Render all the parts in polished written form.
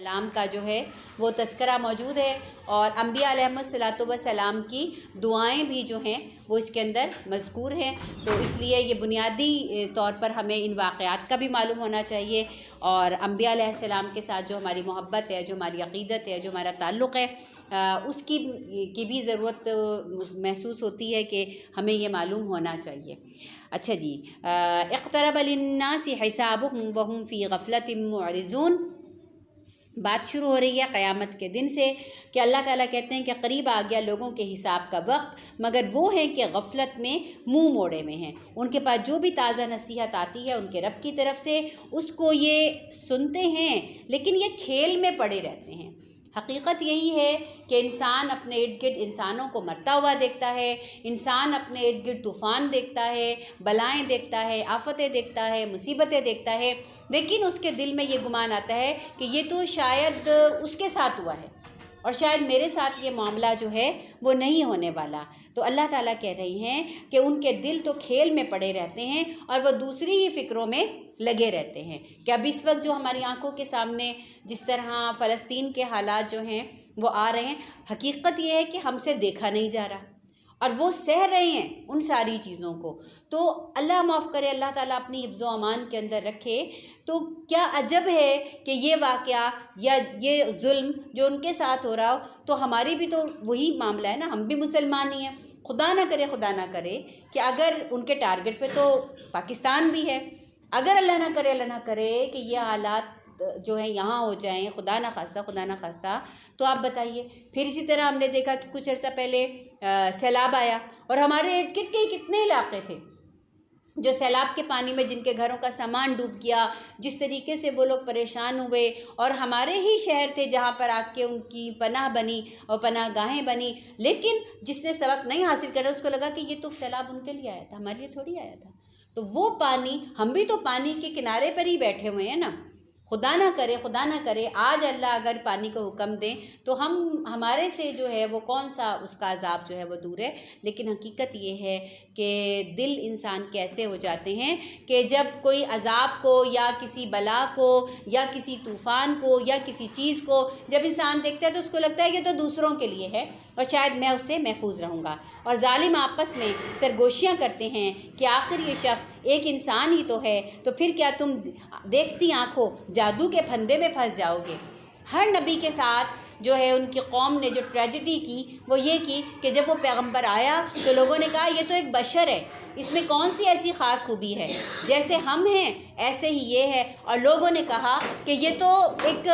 السلام کا جو ہے وہ تذکرہ موجود ہے، اور انبیاء علیہم السلام کی دعائیں بھی جو ہیں وہ اس کے اندر مذکور ہیں۔ تو اس لیے یہ بنیادی طور پر ہمیں ان واقعات کا بھی معلوم ہونا چاہیے، اور انبیاء علیہ السلام کے ساتھ جو ہماری محبت ہے، جو ہماری عقیدت ہے، جو ہمارا تعلق ہے، اس کی بھی ضرورت محسوس ہوتی ہے کہ ہمیں یہ معلوم ہونا چاہیے۔ اچھا جی، اقترب للناس حسابهم وهم فی غفلۃ معرضون، بات شروع ہو رہی ہے قیامت کے دن سے کہ اللہ تعالیٰ کہتے ہیں کہ قریب آ گیا لوگوں کے حساب کا وقت، مگر وہ ہیں کہ غفلت میں منہ موڑے میں ہیں۔ ان کے پاس جو بھی تازہ نصیحت آتی ہے ان کے رب کی طرف سے، اس کو یہ سنتے ہیں لیکن یہ کھیل میں پڑے رہتے ہیں۔ حقیقت یہی ہے کہ انسان اپنے ارد گرد انسانوں کو مرتا ہوا دیکھتا ہے، انسان اپنے ارد گرد طوفان دیکھتا ہے، بلائیں دیکھتا ہے، آفتیں دیکھتا ہے، مصیبتیں دیکھتا ہے، لیکن اس کے دل میں یہ گمان آتا ہے کہ یہ تو شاید اس کے ساتھ ہوا ہے اور شاید میرے ساتھ یہ معاملہ جو ہے وہ نہیں ہونے والا۔ تو اللہ تعالیٰ کہہ رہی ہیں کہ ان کے دل تو کھیل میں پڑے رہتے ہیں اور وہ دوسری ہی فکروں میں لگے رہتے ہیں کہ اب اس وقت جو ہماری آنکھوں کے سامنے جس طرح فلسطین کے حالات جو ہیں وہ آ رہے ہیں، حقیقت یہ ہے کہ ہم سے دیکھا نہیں جا رہا اور وہ سہ رہے ہیں ان ساری چیزوں کو۔ تو اللہ معاف کرے، اللہ تعالیٰ اپنی حفظ و امان کے اندر رکھے۔ تو کیا عجب ہے کہ یہ واقعہ یا یہ ظلم جو ان کے ساتھ ہو رہا ہو تو ہماری بھی تو وہی معاملہ ہے نا، ہم بھی مسلمان ہی ہیں۔ خدا نہ کرے کہ اگر ان کے ٹارگٹ پہ تو پاکستان بھی ہے، اگر اللہ نہ کرے کہ یہ حالات جو ہیں یہاں ہو جائیں، خدا نہ خواستہ، تو آپ بتائیے۔ پھر اسی طرح ہم نے دیکھا کہ کچھ عرصہ پہلے سیلاب آیا اور ہمارے ارد گرد کے کتنے علاقے تھے جو سیلاب کے پانی میں جن کے گھروں کا سامان ڈوب گیا، جس طریقے سے وہ لوگ پریشان ہوئے، اور ہمارے ہی شہر تھے جہاں پر آ کے ان کی پناہ بنی اور پناہ گاہیں بنی، لیکن جس نے سبق نہیں حاصل کرا اس کو لگا کہ یہ تو سیلاب ان کے لیے آیا تھا، ہمارے لیے تھوڑی آیا تھا۔ تو وہ پانی، ہم بھی تو پانی کے کنارے پر ہی بیٹھے ہوئے ہیں نا۔ خدا نہ کرے آج اللہ اگر پانی کو حکم دیں تو ہمارے سے جو ہے وہ کون سا اس کا عذاب جو ہے وہ دور ہے۔ لیکن حقیقت یہ ہے کہ دل انسان کے ایسے ہو جاتے ہیں کہ جب کوئی عذاب کو یا کسی بلا کو یا کسی طوفان کو یا کسی چیز کو جب انسان دیکھتا ہے تو اس کو لگتا ہے کہ تو دوسروں کے لیے ہے اور شاید میں اس سے محفوظ رہوں گا، اور ظالم آپس میں سرگوشیاں کرتے ہیں کہ آخر یہ شخص ایک انسان ہی تو ہے، تو پھر کیا تم دیکھتی آنکھوں جادو کے پھندے میں پھنس جاؤ گے۔ ہر نبی کے ساتھ جو ہے ان کی قوم نے جو ٹریجڈی کی وہ یہ کی کہ جب وہ پیغمبر آیا تو لوگوں نے کہا یہ تو ایک بشر ہے، اس میں کون سی ایسی خاص خوبی ہے، جیسے ہم ہیں ایسے ہی یہ ہے، اور لوگوں نے کہا کہ یہ تو ایک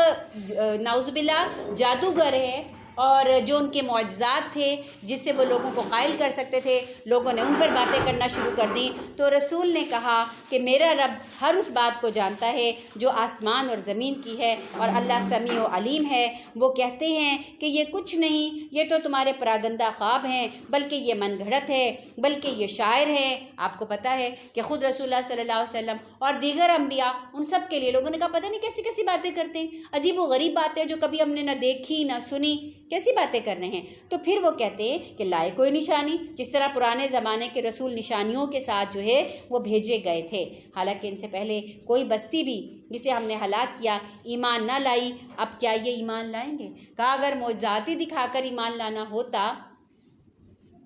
نعوذ باللہ جادوگر ہے، اور جو ان کے معجزات تھے جس سے وہ لوگوں کو قائل کر سکتے تھے، لوگوں نے ان پر باتیں کرنا شروع کر دیں۔ تو رسول نے کہا کہ میرا رب ہر اس بات کو جانتا ہے جو آسمان اور زمین کی ہے، اور اللہ سمیع و علیم ہے۔ وہ کہتے ہیں کہ یہ کچھ نہیں، یہ تو تمہارے پراگندہ خواب ہیں، بلکہ یہ من گھڑت ہے، بلکہ یہ شاعر ہے۔ آپ کو پتہ ہے کہ خود رسول اللہ صلی اللہ علیہ وسلم اور دیگر انبیاء، ان سب کے لیے لوگوں نے کہا پتہ نہیں کیسی کیسی باتیں کرتے ہیں، عجیب و غریب باتیں جو کبھی ہم نے نہ دیکھی نہ سنی، کیسی باتیں کر رہے ہیں۔ تو پھر وہ کہتے ہیں کہ لائے کوئی نشانی، جس طرح پرانے زمانے کے رسول نشانیوں کے ساتھ جو ہے وہ بھیجے گئے تھے، حالانکہ ان سے پہلے کوئی بستی بھی جسے ہم نے ہلاک کیا ایمان نہ لائی، اب کیا یہ ایمان لائیں گے؟ کہا اگر معجزات ہی دکھا کر ایمان لانا ہوتا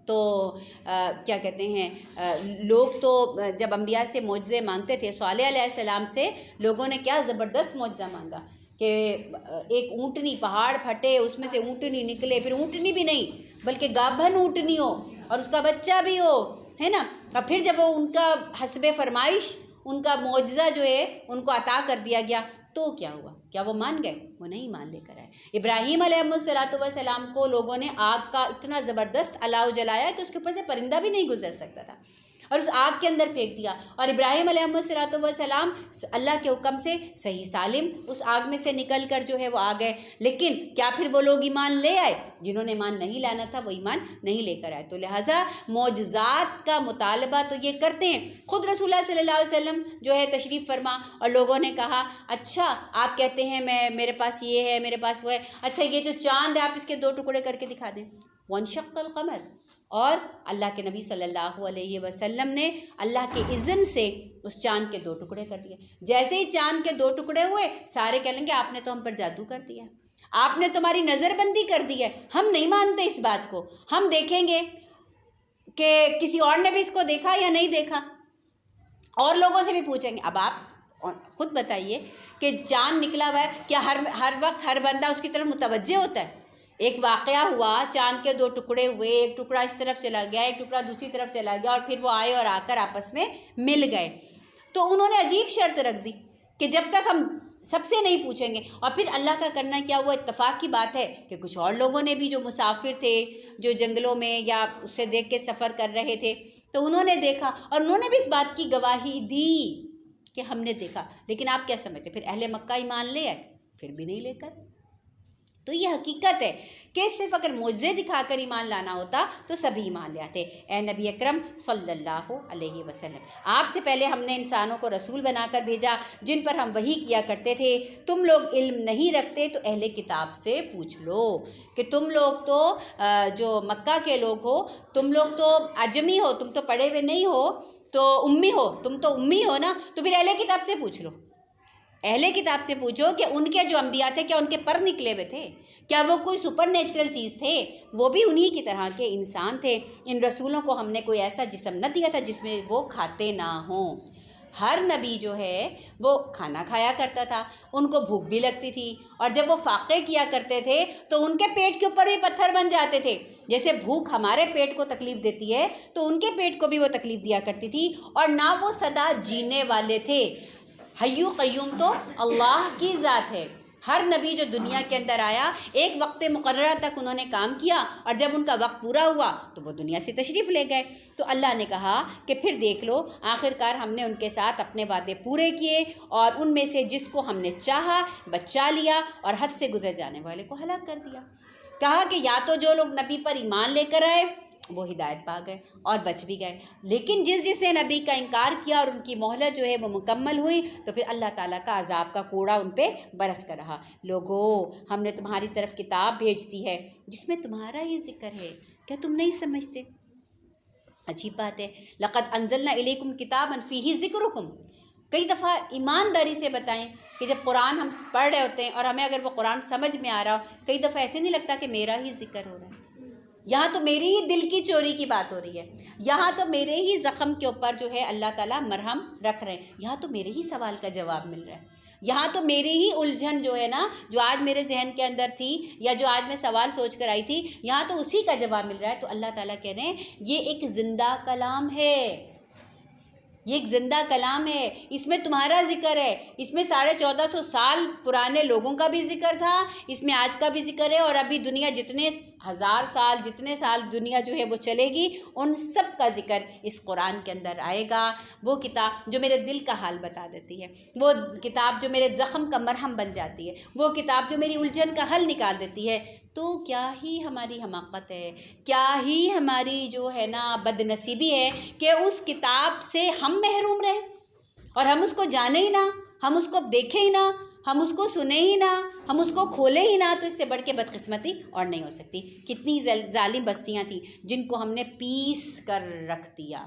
تو کیا کہتے ہیں، لوگ تو جب انبیاء سے معجزے مانگتے تھے، صالح علیہ السلام سے لوگوں نے کیا زبردست معجزہ مانگا کہ ایک اونٹنی، پہاڑ پھٹے اس میں سے اونٹنی نکلے، پھر اونٹنی بھی نہیں بلکہ گابھن اونٹنی ہو اور اس کا بچہ بھی ہو، ہے نا، اور پھر جب وہ ان کا حسب فرمائش ان کا معجزہ جو ہے ان کو عطا کر دیا گیا تو کیا ہوا؟ کیا وہ مان گئے؟ وہ نہیں مان لے کر آئے۔ ابراہیم علیہ السلام کو لوگوں نے آگ کا اتنا زبردست الاؤ جلایا کہ اس کے اوپر سے پرندہ بھی نہیں گزر سکتا تھا، اور اس آگ کے اندر پھینک دیا، اور ابراہیم علیہ السلام اللہ کے حکم سے صحیح سالم اس آگ میں سے نکل کر جو ہے وہ آ گئے۔ لیکن کیا پھر وہ لوگ ایمان لے آئے؟ جنہوں نے ایمان نہیں لانا تھا وہ ایمان نہیں لے کر آئے۔ تو لہٰذا معجزات کا مطالبہ تو یہ کرتے ہیں۔ خود رسول اللہ صلی اللہ علیہ وسلم جو ہے تشریف فرما، اور لوگوں نے کہا اچھا آپ کہتے ہیں میرے پاس یہ ہے، میرے پاس وہ ہے، اچھا یہ جو چاند ہے آپ اس کے 2 ٹکڑے کر کے دکھا دیں۔ وانشق القمر، اور اللہ کے نبی صلی اللہ علیہ وسلم نے اللہ کے اذن سے اس چاند کے 2 ٹکڑے کر دیے۔ جیسے ہی چاند کے 2 ٹکڑے ہوئے، سارے کہہ لیں گے آپ نے تو ہم پر جادو کر دیا، آپ نے تمہاری نظر بندی کر دی ہے، ہم نہیں مانتے اس بات کو، ہم دیکھیں گے کہ کسی اور نے بھی اس کو دیکھا یا نہیں دیکھا، اور لوگوں سے بھی پوچھیں گے۔ اب آپ خود بتائیے کہ چاند نکلا ہوا ہے، کیا ہر وقت ہر بندہ اس کی طرف متوجہ ہوتا ہے؟ ایک واقعہ ہوا، چاند کے 2 ٹکڑے ہوئے، ایک ٹکڑا اس طرف چلا گیا، ایک ٹکڑا دوسری طرف چلا گیا، اور پھر وہ آئے اور آ کر آپس میں مل گئے۔ تو انہوں نے عجیب شرط رکھ دی کہ جب تک ہم سب سے نہیں پوچھیں گے، اور پھر اللہ کا کرنا کیا، وہ اتفاق کی بات ہے کہ کچھ اور لوگوں نے بھی جو مسافر تھے، جو جنگلوں میں یا اس سے دیکھ کے سفر کر رہے تھے، تو انہوں نے دیکھا اور انہوں نے بھی اس بات کی گواہی دی کہ ہم نے دیکھا۔ لیکن آپ کیا سمجھتے، پھر اہل مکہ ایمان لے آئے؟ پھر بھی نہیں لے کر۔ تو یہ حقیقت ہے کہ صرف اگر معجزے دکھا کر ایمان لانا ہوتا تو سبھی ایمان لے آتے۔ اے نبی اکرم صلی اللہ علیہ وسلم، آپ سے پہلے ہم نے انسانوں کو رسول بنا کر بھیجا جن پر ہم وحی کیا کرتے تھے۔ تم لوگ علم نہیں رکھتے تو اہل کتاب سے پوچھ لو کہ تم لوگ تو جو مکہ کے لوگ ہو، تم لوگ تو عجمی ہو، تم تو پڑھے ہوئے نہیں ہو، تو امی ہو، تم تو امی ہو نا، تو پھر اہل کتاب سے پوچھ لو۔ اہل کتاب سے پوچھو کہ ان کے جو انبیاء تھے کیا ان کے پر نکلے ہوئے تھے؟ کیا وہ کوئی سپر نیچرل چیز تھے؟ وہ بھی انہی کی طرح کے انسان تھے۔ ان رسولوں کو ہم نے کوئی ایسا جسم نہ دیا تھا جس میں وہ کھاتے نہ ہوں۔ ہر نبی جو ہے وہ کھانا کھایا کرتا تھا، ان کو بھوک بھی لگتی تھی، اور جب وہ فاقے کیا کرتے تھے تو ان کے پیٹ کے اوپر بھی پتھر بن جاتے تھے۔ جیسے بھوک ہمارے پیٹ کو تکلیف دیتی ہے تو ان کے پیٹ کو بھی وہ تکلیف دیا کرتی تھی، اور نہ وہ سدا جینے والے تھے۔ حیو قیوم تو اللہ کی ذات ہے۔ ہر نبی جو دنیا کے اندر آیا، ایک وقت مقررہ تک انہوں نے کام کیا، اور جب ان کا وقت پورا ہوا تو وہ دنیا سے تشریف لے گئے۔ تو اللہ نے کہا کہ پھر دیکھ لو، آخرکار ہم نے ان کے ساتھ اپنے وعدے پورے کیے، اور ان میں سے جس کو ہم نے چاہا بچا لیا، اور حد سے گزر جانے والے کو ہلاک کر دیا۔ کہا کہ یا تو جو لوگ نبی پر ایمان لے کر آئے وہ ہدایت پا گئے اور بچ بھی گئے، لیکن جس نے نبی کا انکار کیا اور ان کی مہلت جو ہے وہ مکمل ہوئی تو پھر اللہ تعالیٰ کا عذاب کا کوڑا ان پہ برس کر رہا۔ لوگو، ہم نے تمہاری طرف کتاب بھیج دی ہے جس میں تمہارا ہی ذکر ہے، کیا تم نہیں سمجھتے؟ عجیب بات ہے، لقد انزلنا الیکم کتابا فیہ ذکرکم۔ کئی دفعہ ایمانداری سے بتائیں کہ جب قرآن ہم پڑھ رہے ہوتے ہیں اور ہمیں اگر وہ قرآن سمجھ میں آ رہا ہو، کئی دفعہ ایسے نہیں لگتا کہ میرا ہی ذکر ہو رہا ہے، یہاں تو میری ہی دل کی چوری کی بات ہو رہی ہے، یہاں تو میرے ہی زخم کے اوپر جو ہے اللہ تعالیٰ مرہم رکھ رہے ہیں، یہاں تو میرے ہی سوال کا جواب مل رہا ہے، یہاں تو میری ہی الجھن جو ہے نا، جو آج میرے ذہن کے اندر تھی یا جو آج میں سوال سوچ کر آئی تھی، یہاں تو اسی کا جواب مل رہا ہے۔ تو اللہ تعالیٰ کہہ رہے ہیں یہ ایک زندہ کلام ہے، یہ ایک زندہ کلام ہے، اس میں تمہارا ذکر ہے، اس میں 1450 سال پرانے لوگوں کا بھی ذکر تھا، اس میں آج کا بھی ذکر ہے، اور ابھی دنیا جتنے ہزار سال جتنے سال دنیا جو ہے وہ چلے گی ان سب کا ذکر اس قرآن کے اندر آئے گا۔ وہ کتاب جو میرے دل کا حال بتا دیتی ہے، وہ کتاب جو میرے زخم کا مرہم بن جاتی ہے، وہ کتاب جو میری الجھن کا حل نکال دیتی ہے، تو کیا ہی ہماری حماقت ہے، کیا ہی ہماری جو ہے نا بد نصیبی ہے کہ اس کتاب سے ہم محروم رہے اور ہم اس کو جانے ہی نہ، ہم اس کو دیکھیں ہی نہ، ہم اس کو سنیں ہی نہ، ہم اس کو کھولیں ہی نہ۔ تو اس سے بڑھ کے بدقسمتی اور نہیں ہو سکتی۔ کتنی ظالم بستیاں تھیں جن کو ہم نے پیس کر رکھ دیا۔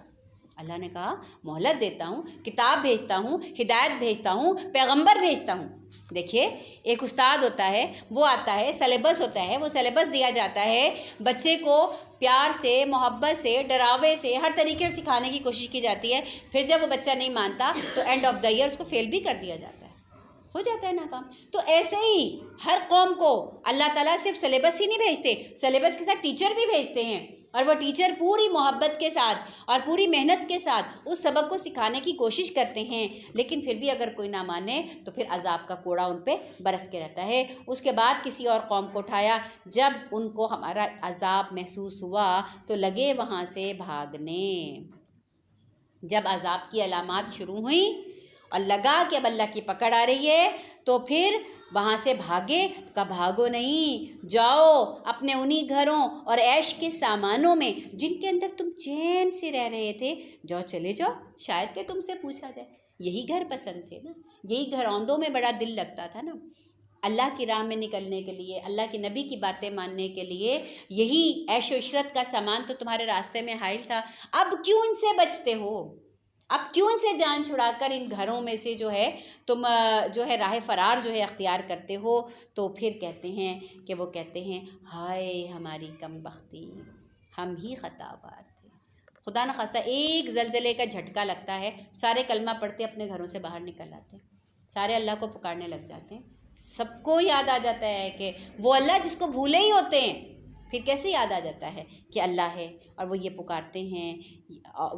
اللہ نے کہا مہلت دیتا ہوں، کتاب بھیجتا ہوں، ہدایت بھیجتا ہوں، پیغمبر بھیجتا ہوں۔ دیکھیے، ایک استاد ہوتا ہے، وہ آتا ہے، سلیبس ہوتا ہے، وہ سلیبس دیا جاتا ہے، بچے کو پیار سے، محبت سے، ڈراوے سے، ہر طریقے سے سکھانے کی کوشش کی جاتی ہے، پھر جب وہ بچہ نہیں مانتا تو اینڈ آف دا ایئر اس کو فیل بھی کر دیا جاتا ہے، ہو جاتا ہے ناکام۔ تو ایسے ہی ہر قوم کو اللہ تعالیٰ صرف سلیبس ہی نہیں بھیجتے، سلیبس کے ساتھ ٹیچر بھی بھیجتے ہیں، اور وہ ٹیچر پوری محبت کے ساتھ اور پوری محنت کے ساتھ اس سبق کو سکھانے کی کوشش کرتے ہیں، لیکن پھر بھی اگر کوئی نہ مانے تو پھر عذاب کا کوڑا ان پہ برس کے رہتا ہے۔ اس کے بعد کسی اور قوم کو اٹھایا، جب ان کو ہمارا عذاب محسوس ہوا تو لگے وہاں سے بھاگنے۔ جب عذاب کی علامات شروع ہوئیں اور لگا کہ اب اللہ کی پکڑ آ رہی ہے تو پھر وہاں سے بھاگے۔ کہا بھاگو نہیں، جاؤ اپنے انہی گھروں اور عیش کے سامانوں میں جن کے اندر تم چین سے رہ رہے تھے، جاؤ چلے جاؤ، شاید کہ تم سے پوچھا جائے۔ یہی گھر پسند تھے نا، یہی گھر اوندوں میں بڑا دل لگتا تھا نا۔ اللہ کی راہ میں نکلنے کے لیے، اللہ کے نبی کی باتیں ماننے کے لیے یہی عیش و عشرت کا سامان تو تمہارے راستے میں حائل تھا، اب کیوں ان سے بچتے ہو؟ اب کیوں ان سے جان چھڑا کر ان گھروں میں سے جو ہے تم جو ہے راہ فرار جو ہے اختیار کرتے ہو؟ تو پھر کہتے ہیں کہ وہ کہتے ہیں ہائے ہماری کم بختی، ہم ہی خطا بار تھے۔ خدا نخواستہ ایک زلزلے کا جھٹکا لگتا ہے، سارے کلمہ پڑھتے اپنے گھروں سے باہر نکل آتے ہیں، سارے اللہ کو پکارنے لگ جاتے ہیں، سب کو یاد آ جاتا ہے کہ وہ اللہ جس کو بھولے ہی ہوتے ہیں، پھر کیسے یاد آ جاتا ہے کہ اللہ ہے، اور وہ یہ پکارتے ہیں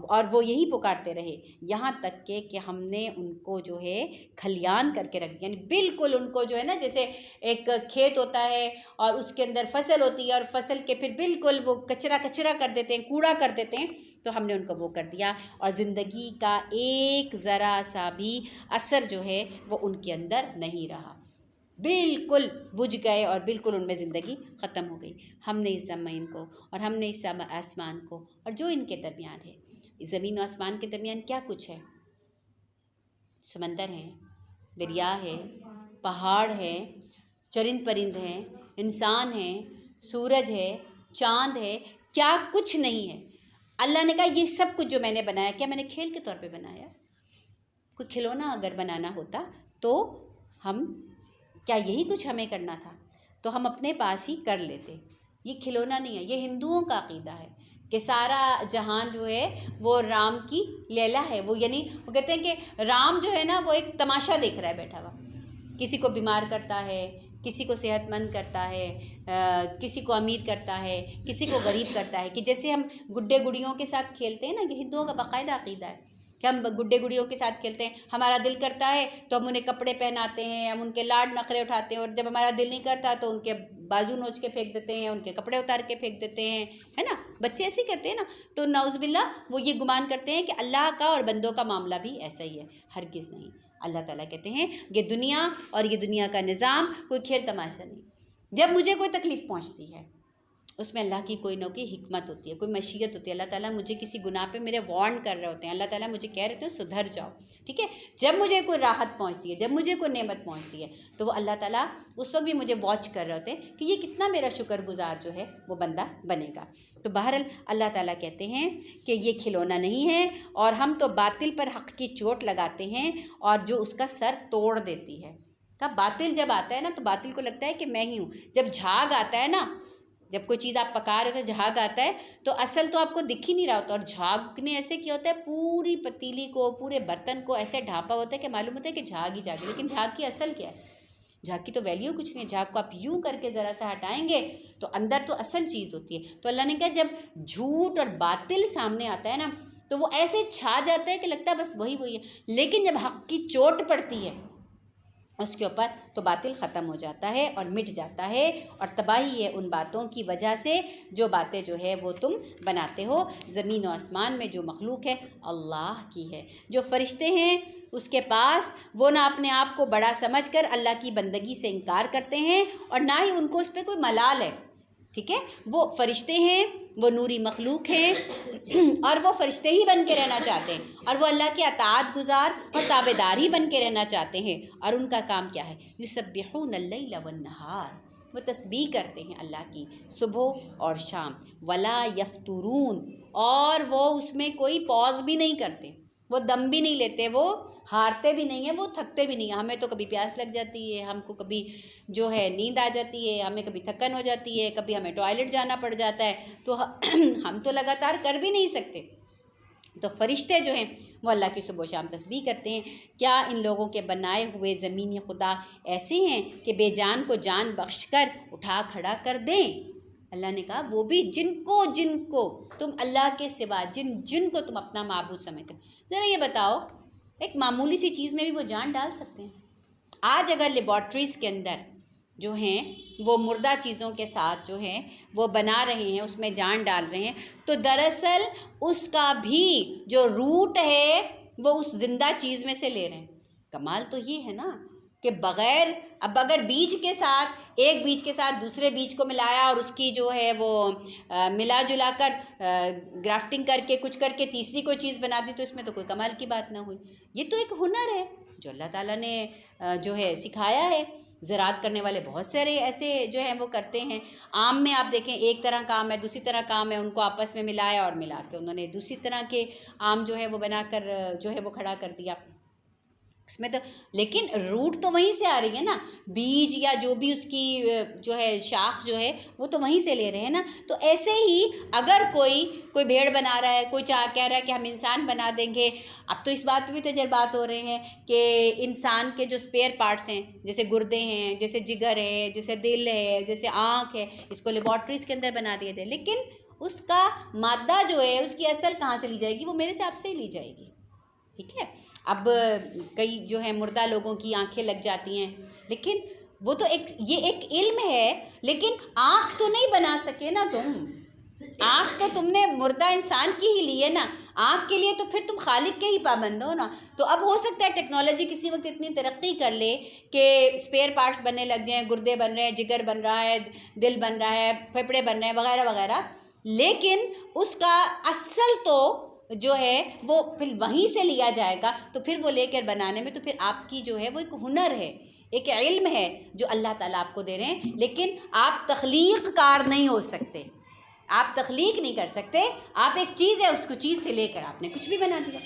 اور وہ یہی پکارتے رہے یہاں تک کہ ہم نے ان کو جو ہے کھلیان کر کے رکھ دیا، یعنی بالکل ان کو جو ہے نا جیسے ایک کھیت ہوتا ہے اور اس کے اندر فصل ہوتی ہے اور فصل کے پھر بالکل وہ کچرا کر دیتے ہیں، کوڑا کر دیتے ہیں، تو ہم نے ان کو وہ کر دیا اور زندگی کا ایک ذرا سا بھی اثر جو ہے وہ ان کے اندر نہیں رہا، بالکل بجھ گئے اور بالکل ان میں زندگی ختم ہو گئی۔ ہم نے اس زمین کو اور ہم نے اس آسمان کو اور جو ان کے درمیان ہے، اس زمین و آسمان کے درمیان کیا کچھ ہے؟ سمندر ہے، دریا ہے، پہاڑ ہے، چرند پرند ہیں، انسان ہیں، سورج ہے، چاند ہے، کیا کچھ نہیں ہے؟ اللہ نے کہا یہ سب کچھ جو میں نے بنایا، کیا میں نے کھیل کے طور پہ بنایا؟ کوئی کھلونا اگر بنانا ہوتا تو ہم کیا یہی کچھ ہمیں کرنا تھا؟ تو ہم اپنے پاس ہی کر لیتے۔ یہ کھلونا نہیں ہے، یہ ہندوؤں کا عقیدہ ہے کہ سارا جہان جو ہے وہ رام کی لیلا ہے، وہ یعنی وہ کہتے ہیں کہ رام جو ہے نا وہ ایک تماشا دیکھ رہا ہے بیٹھا ہوا، کسی کو بیمار کرتا ہے، کسی کو صحت مند کرتا ہے، کسی کو امیر کرتا ہے، کسی کو غریب کرتا ہے، کہ جیسے ہم گڈے گڑیوں کے ساتھ کھیلتے ہیں نا، یہ ہندوؤں کا باقاعدہ عقیدہ ہے کہ ہم گڈے گڑیوں کے ساتھ کھیلتے ہیں، ہمارا دل کرتا ہے تو ہم انہیں کپڑے پہناتے ہیں، ہم ان کے لاڈ نخرے اٹھاتے ہیں، اور جب ہمارا دل نہیں کرتا تو ان کے بازو نوچ کے پھینک دیتے ہیں، ان کے کپڑے اتار کے پھینک دیتے ہیں، ہے نا؟ بچے ایسے ہی کرتے ہیں نا۔ تو نعوذ باللہ وہ یہ گمان کرتے ہیں کہ اللہ کا اور بندوں کا معاملہ بھی ایسا ہی ہے، ہرگز نہیں۔ اللہ تعالیٰ کہتے ہیں یہ دنیا اور یہ دنیا کا نظام کوئی کھیل تماشا نہیں۔ جب مجھے کوئی تکلیف پہنچتی ہے اس میں اللہ کی کوئی نہ کوئی حکمت ہوتی ہے، کوئی مشیت ہوتی ہے، اللہ تعالیٰ مجھے کسی گناہ پہ میرے وارن کر رہے ہوتے ہیں، اللہ تعالیٰ مجھے کہہ رہے ہوتے ہیں سدھر جاؤ، ٹھیک ہے؟ جب مجھے کوئی راحت پہنچتی ہے، جب مجھے کوئی نعمت پہنچتی ہے تو وہ اللہ تعالیٰ اس وقت بھی مجھے واچ کر رہے ہوتے ہیں کہ یہ کتنا میرا شکر گزار جو ہے وہ بندہ بنے گا۔ تو بہرحال اللہ تعالیٰ کہتے ہیں کہ یہ کھلونا نہیں ہے، اور ہم تو باطل پر حق کی چوٹ لگاتے ہیں اور جو اس کا سر توڑ دیتی ہے۔ کہ باطل جب آتا ہے نا تو باطل کو لگتا ہے کہ میں ہی ہوں، جب جھاگ آتا ہے نا، جب کوئی چیز آپ پکا رہے تو جھاگ آتا ہے تو اصل تو آپ کو دکھ ہی نہیں رہا ہوتا، اور جھاگ نے ایسے کیا ہوتا ہے پوری پتیلی کو، پورے برتن کو ایسے ڈھانپا ہوتا ہے کہ معلوم ہوتا ہے کہ جھاگ ہی جھاگ ہے، لیکن جھاگ کی اصل کیا ہے؟ جھاگ کی تو ویلیو کچھ نہیں ہے، جھاگ کو آپ یوں کر کے ذرا سا ہٹائیں گے تو اندر تو اصل چیز ہوتی ہے۔ تو اللہ نے کہا جب جھوٹ اور باطل سامنے آتا ہے نا تو وہ ایسے چھا جاتا ہے کہ لگتا ہے بس وہی ہے، لیکن جب حق کی چوٹ پڑتی ہے اس کے اوپر تو باطل ختم ہو جاتا ہے اور مٹ جاتا ہے، اور تباہی ہے ان باتوں کی وجہ سے جو باتیں جو ہے وہ تم بناتے ہو۔ زمین و آسمان میں جو مخلوق ہے اللہ کی ہے، جو فرشتے ہیں اس کے پاس وہ نہ اپنے آپ کو بڑا سمجھ کر اللہ کی بندگی سے انکار کرتے ہیں اور نہ ہی ان کو اس پہ کوئی ملال ہے، ٹھیک ہے؟ وہ فرشتے ہیں، وہ نوری مخلوق ہیں اور وہ فرشتے ہی بن کے رہنا چاہتے ہیں، اور وہ اللہ کے اطاعت گزار اور تابع دار ہی بن کے رہنا چاہتے ہیں، اور ان کا کام کیا ہے؟ یسبحون اللیل والنہار، وہ تسبیح کرتے ہیں اللہ کی صبح اور شام، ولا یفترون، اور وہ اس میں کوئی پوز بھی نہیں کرتے، وہ دم بھی نہیں لیتے، وہ ہارتے بھی نہیں ہیں، وہ تھکتے بھی نہیں ہیں۔ ہمیں تو کبھی پیاس لگ جاتی ہے، ہم کو کبھی جو ہے نیند آ جاتی ہے، ہمیں کبھی تھکن ہو جاتی ہے، کبھی ہمیں ٹوائلٹ جانا پڑ جاتا ہے، تو ہم تو لگاتار کر بھی نہیں سکتے۔ تو فرشتے جو ہیں وہ اللہ کی صبح و شام تسبیح کرتے ہیں۔ کیا ان لوگوں کے بنائے ہوئے زمینی خدا ایسے ہیں کہ بے جان کو جان بخش کر اٹھا کھڑا کر دیں؟ اللہ نے کہا وہ بھی جن کو تم اللہ کے سوا جن کو تم اپنا معبود سمجھتے ہو، ذرا یہ بتاؤ ایک معمولی سی چیز میں بھی وہ جان ڈال سکتے ہیں؟ آج اگر لیبارٹریز کے اندر جو ہیں وہ مردہ چیزوں کے ساتھ جو ہیں وہ بنا رہے ہیں، اس میں جان ڈال رہے ہیں، تو دراصل اس کا بھی جو روٹ ہے وہ اس زندہ چیز میں سے لے رہے ہیں۔ کمال تو یہ ہے نا کہ بغیر اب اگر بیج کے ساتھ ایک بیج کے ساتھ دوسرے بیج کو ملایا اور اس کی جو ہے وہ ملا جلا کر گرافٹنگ کر کے کچھ کر کے تیسری کوئی چیز بنا دی تو اس میں تو کوئی کمال کی بات نہ ہوئی۔ یہ تو ایک ہنر ہے جو اللہ تعالیٰ نے جو ہے سکھایا ہے، زراعت کرنے والے بہت سارے ایسے جو ہیں وہ کرتے ہیں. آم میں آپ دیکھیں ایک طرح کا آم ہے، دوسری طرح کا آم ہے، ان کو آپس میں ملایا اور ملا کے انہوں نے دوسری طرح کے آم جو ہے وہ بنا کر جو ہے وہ کھڑا کر دیا اس میں. تو لیکن روٹ تو وہیں سے آ رہی ہے نا، بیج یا جو بھی اس کی جو ہے شاخ جو ہے وہ تو وہیں سے لے رہے ہیں نا. تو ایسے ہی اگر کوئی بھیڑ بنا رہا ہے، کوئی کہہ رہا ہے کہ ہم انسان بنا دیں گے. اب تو اس بات پہ بھی تجربات ہو رہے ہیں کہ انسان کے جو اسپیئر پارٹس ہیں، جیسے گردے ہیں، جیسے جگر ہے، جیسے دل ہے، جیسے آنکھ ہے، اس کو لیبارٹریز کے اندر بنا دیا جائے. لیکن اس کا مادہ جو ہے، اس کی اصل کہاں سے لی جائے گی؟ وہ میرے سے آپ سے ہی لی جائے گی. ٹھیک ہے. اب کئی جو ہے مردہ لوگوں کی آنکھیں لگ جاتی ہیں، لیکن وہ تو یہ ایک علم ہے. لیکن آنکھ تو نہیں بنا سکے نا تم، آنکھ تو تم نے مردہ انسان کی ہی لی ہے نا. آنکھ کے لیے تو پھر تم خالق کے ہی پابند ہو نا. تو اب ہو سکتا ہے ٹیکنالوجی کسی وقت اتنی ترقی کر لے کہ اسپیئر پارٹس بننے لگ جائیں، گردے بن رہے ہیں، جگر بن رہا ہے، دل بن رہا ہے، پھیپھڑے بن رہے ہیں، وغیرہ وغیرہ. لیکن اس کا اصل تو جو ہے وہ پھر وہیں سے لیا جائے گا. تو پھر وہ لے کر بنانے میں تو پھر آپ کی جو ہے وہ ایک ہنر ہے، ایک علم ہے جو اللہ تعالیٰ آپ کو دے رہے ہیں. لیکن آپ تخلیق کار نہیں ہو سکتے، آپ تخلیق نہیں کر سکتے. آپ ایک چیز ہے، اس کو چیز سے لے کر آپ نے کچھ بھی بنا دیا.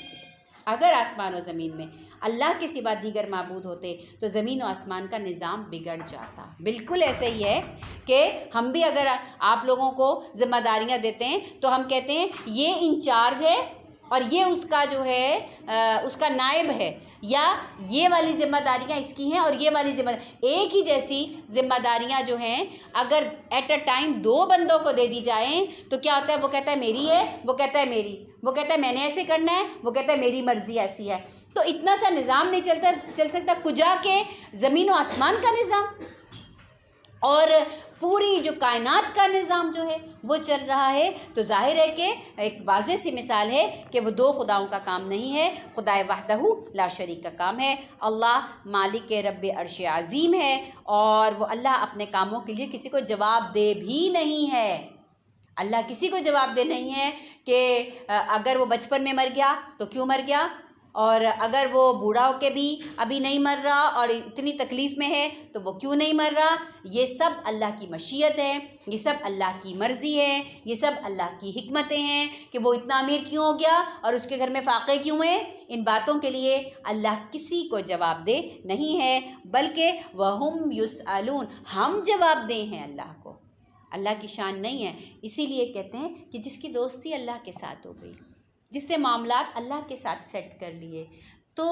اگر آسمان و زمین میں اللہ کے سوا دیگر معبود ہوتے تو زمین و آسمان کا نظام بگڑ جاتا. بالکل ایسے ہی ہے کہ ہم بھی اگر آپ لوگوں کو ذمہ داریاں دیتے ہیں تو ہم کہتے ہیں یہ انچارج ہے اور یہ اس کا جو ہے اس کا نائب ہے، یا یہ والی ذمہ داریاں اس کی ہیں اور یہ والی ذمہ ایک ہی جیسی ذمہ داریاں جو ہیں اگر ایٹ اے ٹائم دو بندوں کو دے دی جائیں تو کیا ہوتا ہے؟ وہ کہتا ہے میری ہے، وہ کہتا ہے میری، وہ کہتا ہے میں نے ایسے کرنا ہے، وہ کہتا ہے میری مرضی ایسی ہے. تو اتنا سا نظام نہیں چل سکتا. کجا کے زمین و آسمان کا نظام اور پوری جو کائنات کا نظام جو ہے وہ چل رہا ہے. تو ظاہر ہے کہ ایک واضح سی مثال ہے کہ وہ دو خداؤں کا کام نہیں ہے، خدائے وحدہ لا شریک کا کام ہے. اللہ مالک رب عرش عظیم ہے اور وہ اللہ اپنے کاموں کے لیے کسی کو جواب دہ بھی نہیں ہے. اللہ کسی کو جواب دہ نہیں ہے کہ اگر وہ بچپن میں مر گیا تو کیوں مر گیا، اور اگر وہ بوڑھا ہو کے بھی ابھی نہیں مر رہا اور اتنی تکلیف میں ہے تو وہ کیوں نہیں مر رہا. یہ سب اللہ کی مشیت ہے، یہ سب اللہ کی مرضی ہے، یہ سب اللہ کی حکمتیں ہیں کہ وہ اتنا امیر کیوں ہو گیا اور اس کے گھر میں فاقے کیوں ہیں. ان باتوں کے لیے اللہ کسی کو جواب دہ نہیں ہے، بلکہ وَهُمْ يُسْأَلُونَ، ہم جواب دیں ہیں اللہ کو. اللہ کی شان نہیں ہے. اسی لیے کہتے ہیں کہ جس کی دوستی اللہ کے ساتھ ہو گئی، جس نے معاملات اللہ کے ساتھ سیٹ کر لیے، تو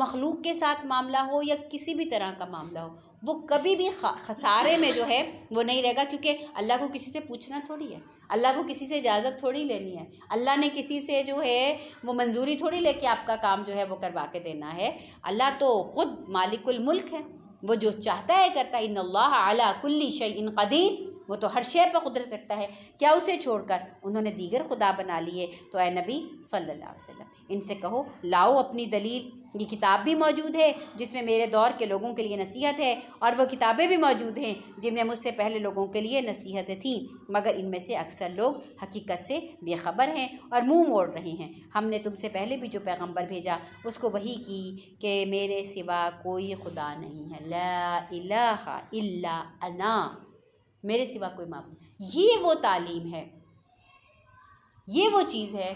مخلوق کے ساتھ معاملہ ہو یا کسی بھی طرح کا معاملہ ہو، وہ کبھی بھی خسارے میں جو ہے وہ نہیں رہے گا. کیونکہ اللہ کو کسی سے پوچھنا تھوڑی ہے، اللہ کو کسی سے اجازت تھوڑی لینی ہے، اللہ نے کسی سے جو ہے وہ منظوری تھوڑی لے کے آپ کا کام جو ہے وہ کروا کے دینا ہے. اللہ تو خود مالک الملک ہے، وہ جو چاہتا ہے کرتا ہے. ان اللہ علی کل شیء قدیر، وہ تو ہر شے پہ قدرت رکھتا ہے. کیا اسے چھوڑ کر انہوں نے دیگر خدا بنا لیے؟ تو اے نبی صلی اللہ علیہ وسلم ان سے کہو لاؤ اپنی دلیل. یہ کتاب بھی موجود ہے جس میں میرے دور کے لوگوں کے لیے نصیحت ہے، اور وہ کتابیں بھی موجود ہیں جن میں مجھ سے پہلے لوگوں کے لیے نصیحتیں تھیں، مگر ان میں سے اکثر لوگ حقیقت سے بے خبر ہیں اور منہ موڑ رہے ہیں. ہم نے تم سے پہلے بھی جو پیغمبر بھیجا اس کو وحی کی کہ میرے سوا کوئی خدا نہیں ہے، لا الہ الا انا، میرے سوا کوئی معبود. یہ وہ تعلیم ہے، یہ وہ چیز ہے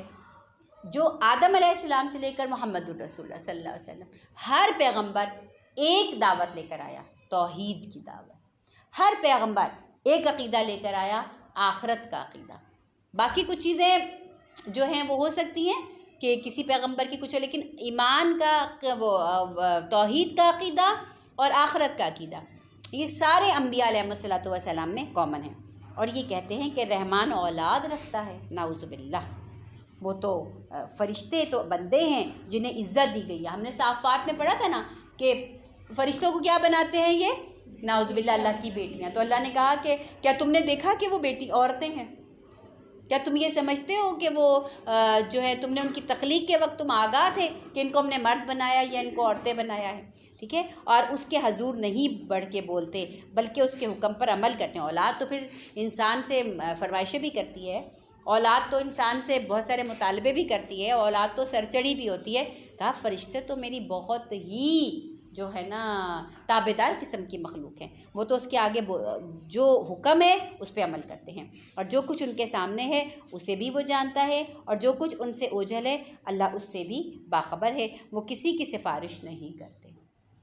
جو آدم علیہ السلام سے لے کر محمد الرسول اللہ صلی اللہ علیہ وسلم ہر پیغمبر ایک دعوت لے کر آیا، توحید کی دعوت. ہر پیغمبر ایک عقیدہ لے کر آیا، آخرت کا عقیدہ. باقی کچھ چیزیں جو ہیں وہ ہو سکتی ہیں کہ کسی پیغمبر کی کچھ ہو، لیکن ایمان کا وہ توحید کا عقیدہ اور آخرت کا عقیدہ یہ سارے انبیاء علیہ الصلوۃ والسلام میں کامن ہیں. اور یہ کہتے ہیں کہ رحمان اولاد رکھتا ہے، نعوذ باللہ. وہ تو فرشتے تو بندے ہیں جنہیں عزت دی گئی ہے. ہم نے صافات میں پڑھا تھا نا کہ فرشتوں کو کیا بناتے ہیں یہ؟ نعوذ باللہ اللہ کی بیٹیاں. تو اللہ نے کہا کہ کیا تم نے دیکھا کہ وہ بیٹی عورتیں ہیں؟ کیا تم یہ سمجھتے ہو کہ وہ جو ہے تم نے ان کی تخلیق کے وقت تم آگاہ تھے کہ ان کو ہم نے مرد بنایا یا ان کو عورتیں بنایا ہے؟ ٹھیک ہے. اور اس کے حضور نہیں بڑھ کے بولتے بلکہ اس کے حکم پر عمل کرتے ہیں. اولاد تو پھر انسان سے فرمائشیں بھی کرتی ہے، اولاد تو انسان سے بہت سارے مطالبے بھی کرتی ہے، اولاد تو سرچڑی بھی ہوتی ہے. کہا فرشتے تو میری بہت ہی جو ہے نا تابعدار قسم کی مخلوق ہیں، وہ تو اس کے آگے جو حکم ہے اس پہ عمل کرتے ہیں، اور جو کچھ ان کے سامنے ہے اسے بھی وہ جانتا ہے، اور جو کچھ ان سے اوجھل ہے اللہ اس سے بھی باخبر ہے، وہ کسی کی سفارش نہیں کرتے۔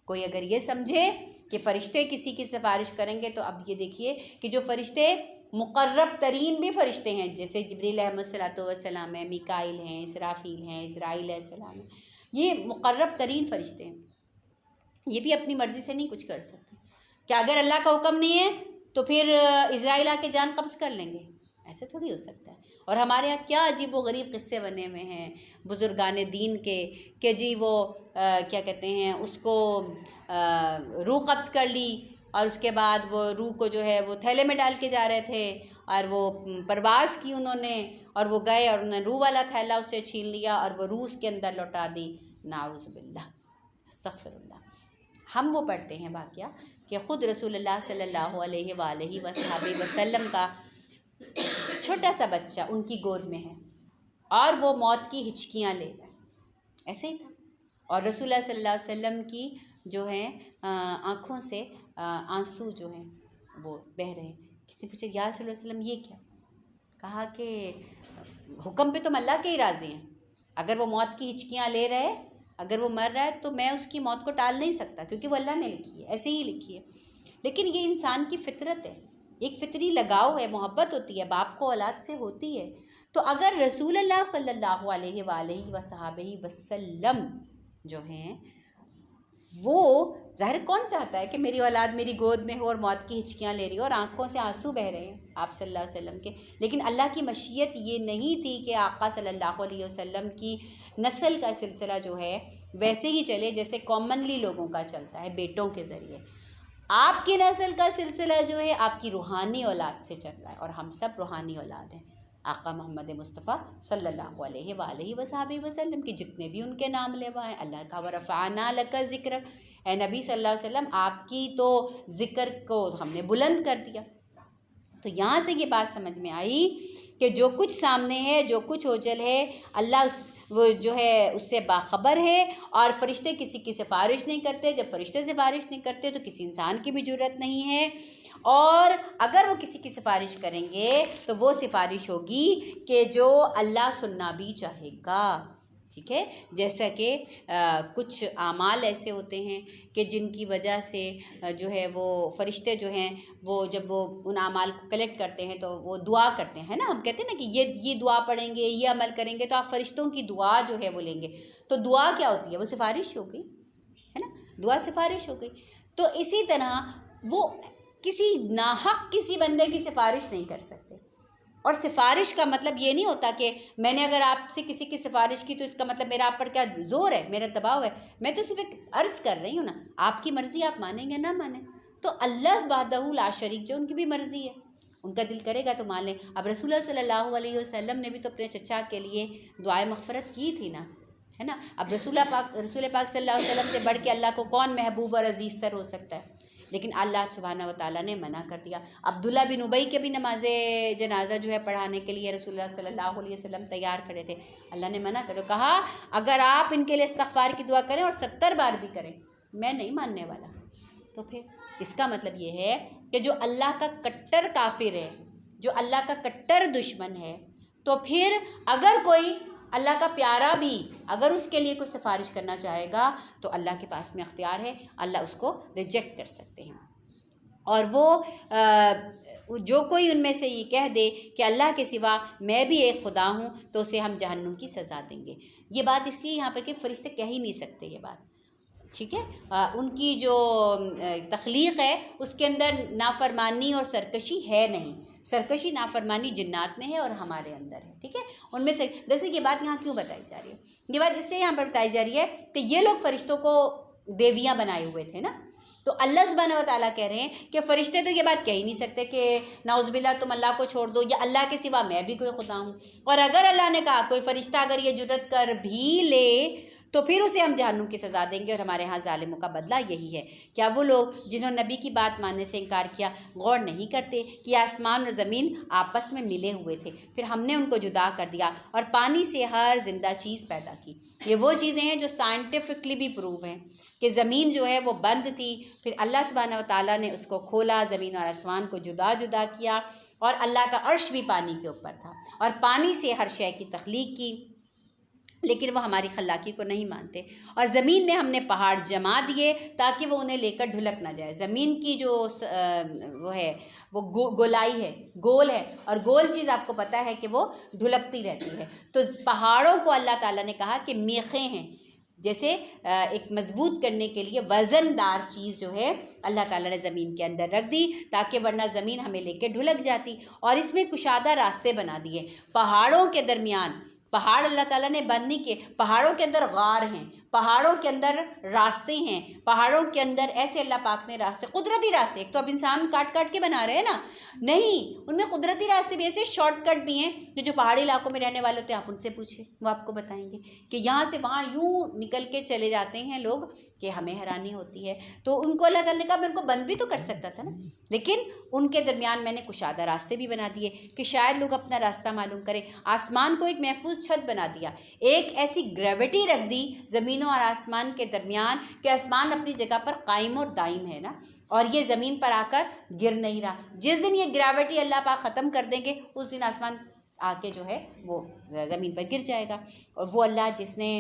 کوئی اگر یہ سمجھے کہ فرشتے کسی کی سفارش کریں گے، تو اب یہ دیکھیے کہ جو فرشتے مقرب ترین بھی فرشتے ہیں، جیسے جبریل علیہ السلام ہیں، میکائیل ہیں، اسرافیل ہیں، اسرائیل علیہ السلام ہیں، یہ مقرب ترین فرشتے ہیں، یہ بھی اپنی مرضی سے نہیں کچھ کر سکتے کہ اگر اللہ کا حکم نہیں ہے تو پھر اسرائیل آ کے جان قبض کر لیں گے، ایسے تھوڑی ہو سکتا ہے۔ اور ہمارے یہاں کیا عجیب و غریب قصے بنے ہوئے ہیں بزرگان دین کے کہ جی وہ کیا کہتے ہیں اس کو روح قبض کر لی، اور اس کے بعد وہ روح کو جو ہے وہ تھیلے میں ڈال کے جا رہے تھے، اور وہ پرواز کی انہوں نے، اور وہ گئے اور انہوں نے روح والا تھیلا اس سے چھین لیا اور وہ روح اس کے اندر لوٹا دی۔ نعوذ باللہ، استغفر اللہ۔ ہم وہ پڑھتے ہیں واقعہ کہ خود رسول اللہ صلی اللہ علیہ وآلہ وصحبہ وسلم کا چھوٹا سا بچہ ان کی گود میں ہے اور وہ موت کی ہچکیاں لے رہا ہے، ایسے ہی تھا، اور رسول اللہ صلی اللہ علیہ وسلم کی جو ہے آنکھوں سے آنسو جو ہیں وہ بہہ رہے ہیں۔ کس نے پوچھا یا رسول اللہ علیہ وسلم یہ کیا؟ کہا کہ حکم پہ تم اللہ کے ہی راضی ہیں، اگر وہ موت کی ہچکیاں لے رہے، اگر وہ مر رہا ہے تو میں اس کی موت کو ٹال نہیں سکتا، کیونکہ وہ اللہ نے لکھی ہے، ایسے ہی لکھی ہے۔ لیکن یہ انسان کی فطرت ہے، ایک فطری لگاؤ ہے، محبت ہوتی ہے، باپ کو اولاد سے ہوتی ہے۔ تو اگر رسول اللہ صلی اللہ علیہ وآلہ وصحبہ وسلم جو ہیں وہ ظاہر کون چاہتا ہے کہ میری اولاد میری گود میں ہو اور موت کی ہچکیاں لے رہی ہو اور آنکھوں سے آنسو بہہ رہے ہیں آپ صلی اللہ علیہ وسلم کے، لیکن اللہ کی مشیت یہ نہیں تھی کہ آقا صلی اللہ علیہ وسلم کی نسل کا سلسلہ جو ہے ویسے ہی چلے جیسے کامنلی لوگوں کا چلتا ہے بیٹوں کے ذریعے۔ آپ کی نسل کا سلسلہ جو ہے آپ کی روحانی اولاد سے چل رہا ہے، اور ہم سب روحانی اولاد ہیں آقا محمد مصطفیٰ صلی اللہ علیہ وآلہ وصحبہ وسلم کی، جتنے بھی ان کے نام لیوا ہیں اللہ کا ورفعنا لک ذکرک، اے نبی صلی اللہ علیہ وسلم آپ کی تو ذکر کو ہم نے بلند کر دیا۔ تو یہاں سے یہ بات سمجھ میں آئی کہ جو کچھ سامنے ہے، جو کچھ اوجل ہے، اللہ وہ جو ہے اس سے باخبر ہے، اور فرشتے کسی کی سفارش نہیں کرتے۔ جب فرشتے سفارش نہیں کرتے تو کسی انسان کی بھی جرأت نہیں ہے، اور اگر وہ کسی کی سفارش کریں گے تو وہ سفارش ہوگی کہ جو اللہ سننا بھی چاہے گا، ٹھیک ہے؟ جیسا کہ کچھ اعمال ایسے ہوتے ہیں کہ جن کی وجہ سے جو ہے وہ فرشتے جو ہیں وہ جب وہ ان اعمال کو کلیکٹ کرتے ہیں تو وہ دعا کرتے ہیں نا، ہم کہتے ہیں نا کہ یہ دعا پڑھیں گے، یہ عمل کریں گے تو آپ فرشتوں کی دعا جو ہے وہ لیں گے، تو دعا کیا ہوتی ہے؟ وہ سفارش ہو گئی ہے نا، دعا سفارش ہو گئی۔ تو اسی طرح وہ کسی ناحق کسی بندے کی سفارش نہیں کر سکتے، اور سفارش کا مطلب یہ نہیں ہوتا کہ میں نے اگر آپ سے کسی کی سفارش کی تو اس کا مطلب میرا آپ پر کیا زور ہے، میرا دباؤ ہے، میں تو صرف ایک عرض کر رہی ہوں نا، آپ کی مرضی آپ مانیں گے نہ مانیں، تو اللہ وحدہ لا شریک جو ان کی بھی مرضی ہے، ان کا دل کرے گا تو مان لیں۔ اب رسول اللہ صلی اللہ علیہ وسلم نے بھی تو اپنے چچا کے لیے دعائے مغفرت کی تھی نا، ہے نا۔ اب رسول پاک صلی اللہ علیہ وسلم سے بڑھ کے اللہ کو کون محبوب اور عزیز تر ہو سکتا ہے؟ لیکن اللہ سبحانہ و تعالیٰ نے منع کر دیا۔ عبداللہ بن ابی کے بھی نماز جنازہ جو ہے پڑھانے کے لیے رسول اللہ صلی اللہ علیہ وسلم تیار کھڑے تھے، اللہ نے منع کر دیا، کہا اگر آپ ان کے لیے استغفار کی دعا کریں اور 70 بار بھی کریں میں نہیں ماننے والا۔ تو پھر اس کا مطلب یہ ہے کہ جو اللہ کا کٹر کافر ہے، جو اللہ کا کٹر دشمن ہے، تو پھر اگر کوئی اللہ کا پیارا بھی اگر اس کے لیے کوئی سفارش کرنا چاہے گا تو اللہ کے پاس میں اختیار ہے، اللہ اس کو ریجیکٹ کر سکتے ہیں۔ اور وہ جو کوئی ان میں سے یہ کہہ دے کہ اللہ کے سوا میں بھی ایک خدا ہوں تو اسے ہم جہنم کی سزا دیں گے۔ یہ بات اس لیے یہاں پر کہ فرشتے کہہ ہی نہیں سکتے یہ بات، ٹھیک ہے؟ ان کی جو تخلیق ہے اس کے اندر نافرمانی اور سرکشی ہے نہیں، سرکشی نافرمانی جنات میں ہے اور ہمارے اندر ہے، ٹھیک ہے؟ ان میں سے جیسے یہ بات یہاں کیوں بتائی جا رہی ہے؟ یہ بات اس لیے یہاں پر بتائی جا رہی ہے کہ یہ لوگ فرشتوں کو دیویاں بنائے ہوئے تھے نا، تو اللہ سبحانہ و تعالیٰ کہہ رہے ہیں کہ فرشتے تو یہ بات کہہ ہی نہیں سکتے کہ نعوذ باللہ تم اللہ کو چھوڑ دو یا اللہ کے سوا میں بھی کوئی خدا ہوں، اور اگر اللہ نے کہا کوئی فرشتہ اگر یہ جرت کر بھی لے تو پھر اسے ہم جہنم کی سزا دیں گے، اور ہمارے ہاں ظالموں کا بدلہ یہی ہے۔ کیا وہ لوگ جنہوں نے نبی کی بات ماننے سے انکار کیا غور نہیں کرتے کہ آسمان اور زمین آپس میں ملے ہوئے تھے، پھر ہم نے ان کو جدا کر دیا اور پانی سے ہر زندہ چیز پیدا کی۔ یہ وہ چیزیں ہیں جو سائنٹیفکلی بھی پروو ہیں کہ زمین جو ہے وہ بند تھی، پھر اللہ سبحانہ و تعالیٰ نے اس کو کھولا، زمین اور آسمان کو جدا جدا کیا، اور اللہ کا عرش بھی پانی کے اوپر تھا، اور پانی سے ہر شے کی تخلیق کی، لیکن وہ ہماری خلاقی کو نہیں مانتے۔ اور زمین میں ہم نے پہاڑ جما دیے تاکہ وہ انہیں لے کر ڈھلک نہ جائے۔ زمین کی جو وہ ہے وہ گولائی ہے، گول ہے، اور گول چیز آپ کو پتہ ہے کہ وہ ڈھلکتی رہتی ہے۔ تو پہاڑوں کو اللہ تعالیٰ نے کہا کہ میخیں ہیں، جیسے ایک مضبوط کرنے کے لیے وزن دار چیز جو ہے اللہ تعالیٰ نے زمین کے اندر رکھ دی، تاکہ ورنہ زمین ہمیں لے کے ڈھلک جاتی، اور اس میں کشادہ راستے بنا دیے پہاڑوں کے درمیان۔ پہاڑ اللہ تعالیٰ نے بند نہیں کیے، پہاڑوں کے اندر غار ہیں، پہاڑوں کے اندر راستے ہیں، پہاڑوں کے اندر ایسے اللہ پاک نے راستے، قدرتی راستے، ایک تو اب انسان کاٹ کاٹ کے بنا رہے ہیں نا، نہیں، ان میں قدرتی راستے بھی ایسے شارٹ کٹ بھی ہیں جو پہاڑی علاقوں میں رہنے والے ہوتے ہیں، آپ ان سے پوچھیں، وہ آپ کو بتائیں گے کہ یہاں سے وہاں یوں نکل کے چلے جاتے ہیں لوگ کہ ہمیں حیرانی ہوتی ہے۔ تو ان کو اللہ تعالیٰ نے کہا میں ان کو بند بھی تو کر سکتا تھا نا، لیکن ان کے درمیان میں نے کشادہ راستے بھی بنا دیے کہ شاید لوگ اپنا راستہ معلوم کریں۔ آسمان کو ایک محفوظ چھت بنا دیا، ایک ایسی گریوٹی رکھ دی زمینوں اور آسمان کے درمیان کہ آسمان اپنی جگہ پر قائم اور دائم ہے نا، اور یہ زمین پر آ کر گر نہیں رہا۔ جس دن یہ گریوٹی اللہ پاک ختم کر دیں گے اس دن آسمان آ کے جو ہے وہ زمین پر گر جائے گا۔ اور وہ اللہ جس نے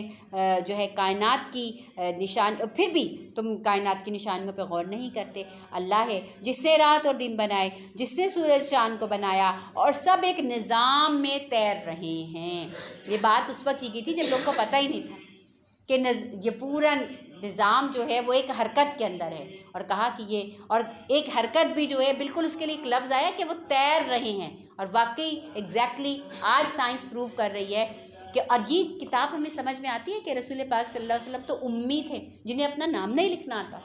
جو ہے کائنات کی پھر بھی تم کائنات کی نشانیوں پہ غور نہیں کرتے، اللہ ہے جس نے رات اور دن بنائے، جس نے سورج چاند کو بنایا، اور سب ایک نظام میں تیر رہے ہیں۔ یہ بات اس وقت کی گئی تھی جب لوگوں کو پتہ ہی نہیں تھا کہ یہ پورا نظام جو ہے وہ ایک حرکت کے اندر ہے، اور کہا کہ یہ، اور ایک حرکت بھی جو ہے بالکل اس کے لیے ایک لفظ آیا کہ وہ تیر رہے ہیں، اور واقعی ایگزیکٹلی آج سائنس پروو کر رہی ہے کہ، اور یہ کتاب ہمیں سمجھ میں آتی ہے کہ رسول پاک صلی اللہ علیہ وسلم تو امی تھے جنہیں اپنا نام نہیں لکھنا آتا،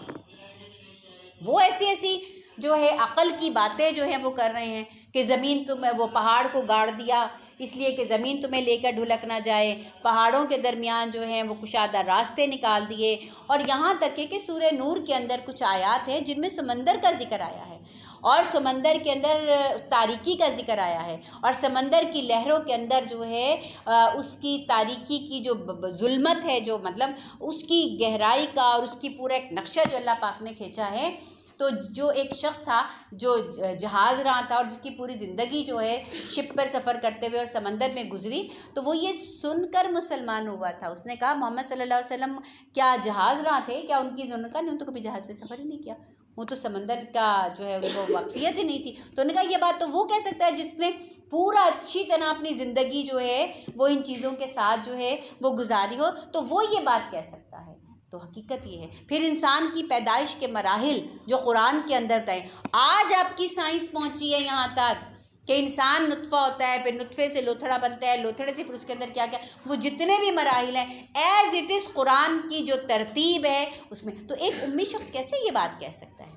وہ ایسی ایسی جو ہے عقل کی باتیں جو ہیں وہ کر رہے ہیں کہ زمین تمہیں، وہ پہاڑ کو گاڑ دیا اس لیے کہ زمین تمہیں لے کر ڈھلک نہ جائے، پہاڑوں کے درمیان جو ہیں وہ کشادہ راستے نکال دیے، اور یہاں تک کہ سورہ نور کے اندر کچھ آیات ہیں جن میں سمندر کا ذکر آیا ہے، اور سمندر کے اندر تاریکی کا ذکر آیا ہے، اور سمندر کی لہروں کے اندر جو ہے اس کی تاریکی کی جو ظلمت ہے، جو مطلب اس کی گہرائی کا اور اس کی پورا ایک نقشہ جو اللہ پاک نے کھینچا ہے۔ تو جو ایک شخص تھا جو جہاز رہا تھا اور جس کی پوری زندگی جو ہے شپ پر سفر کرتے ہوئے اور سمندر میں گزری، تو وہ یہ سن کر مسلمان ہوا تھا۔ اس نے کہا محمد صلی اللہ علیہ وسلم کیا جہاز رہا تھے؟ کیا ان کی کہا نہیں، تو کبھی جہاز پہ سفر ہی نہیں کیا، وہ تو سمندر کا جو ہے ان کو واقفیت ہی نہیں تھی۔ تو انہوں نے کہا یہ بات تو وہ کہہ سکتا ہے جس نے پورا اچھی طرح اپنی زندگی جو ہے وہ ان چیزوں کے ساتھ جو ہے وہ گزاری ہو، تو وہ یہ بات کہہ سکتا ہے۔ تو حقیقت یہ ہے۔ پھر انسان کی پیدائش کے مراحل جو قرآن کے اندر تھے، آج آپ کی سائنس پہنچی ہے یہاں تک کہ انسان نطفہ ہوتا ہے، پھر نطفے سے لوتھڑا بنتا ہے، لوتھڑے سے پھر اس کے اندر کیا کیا، وہ جتنے بھی مراحل ہیں ایز اٹ از قرآن کی جو ترتیب ہے اس میں، تو ایک امی شخص کیسے یہ بات کہہ سکتا ہے؟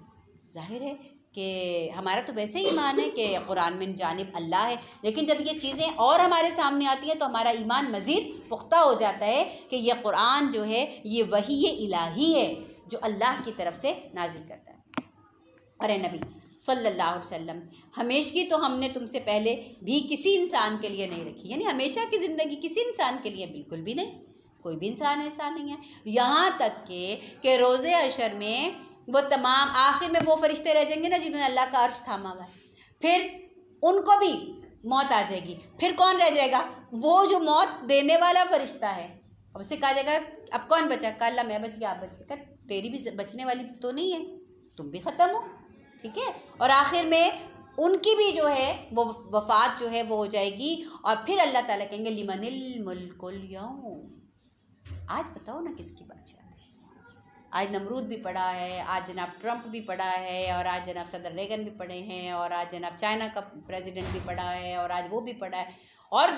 ظاہر ہے کہ ہمارا تو ویسے ہی ایمان ہے کہ قرآن من جانب اللہ ہے، لیکن جب یہ چیزیں اور ہمارے سامنے آتی ہیں تو ہمارا ایمان مزید پختہ ہو جاتا ہے کہ یہ قرآن جو ہے یہ وحی الہی ہے جو اللہ کی طرف سے نازل کرتا ہے۔ اور اے نبی صلی اللہ علیہ وسلم، ہمیشگی تو ہم نے تم سے پہلے بھی کسی انسان کے لیے نہیں رکھی، یعنی ہمیشہ کی زندگی کسی انسان کے لیے بالکل بھی نہیں، کوئی بھی انسان ایسا نہیں ہے، یہاں تک کہ روز حشر میں وہ تمام آخر میں وہ فرشتے رہ جائیں گے نا جنہوں نے اللہ کا عرش تھاما ہوا ہے، پھر ان کو بھی موت آ جائے گی، پھر کون رہ جائے گا؟ وہ جو موت دینے والا فرشتہ ہے، اب اسے کہا جائے گا اب کون بچا؟ کہا اللہ میں بچ گیا، آپ بچ گئے، تیری بھی بچنے والی تو نہیں ہے، تم بھی ختم ہو، ٹھیک ہے؟ اور آخر میں ان کی بھی جو ہے وہ وفات جو ہے وہ ہو جائے گی، اور پھر اللہ تعالیٰ کہیں گے لمن الملک اليوم، آج بتاؤ نا کس کی بادشاہت ہے؟ آج نمرود بھی پڑا ہے، آج جناب ٹرمپ بھی پڑا ہے، اور آج جناب صدر ریگن بھی پڑے ہیں، اور آج جناب چائنا کا پریزیڈنٹ بھی پڑا ہے، اور آج وہ بھی پڑا ہے، اور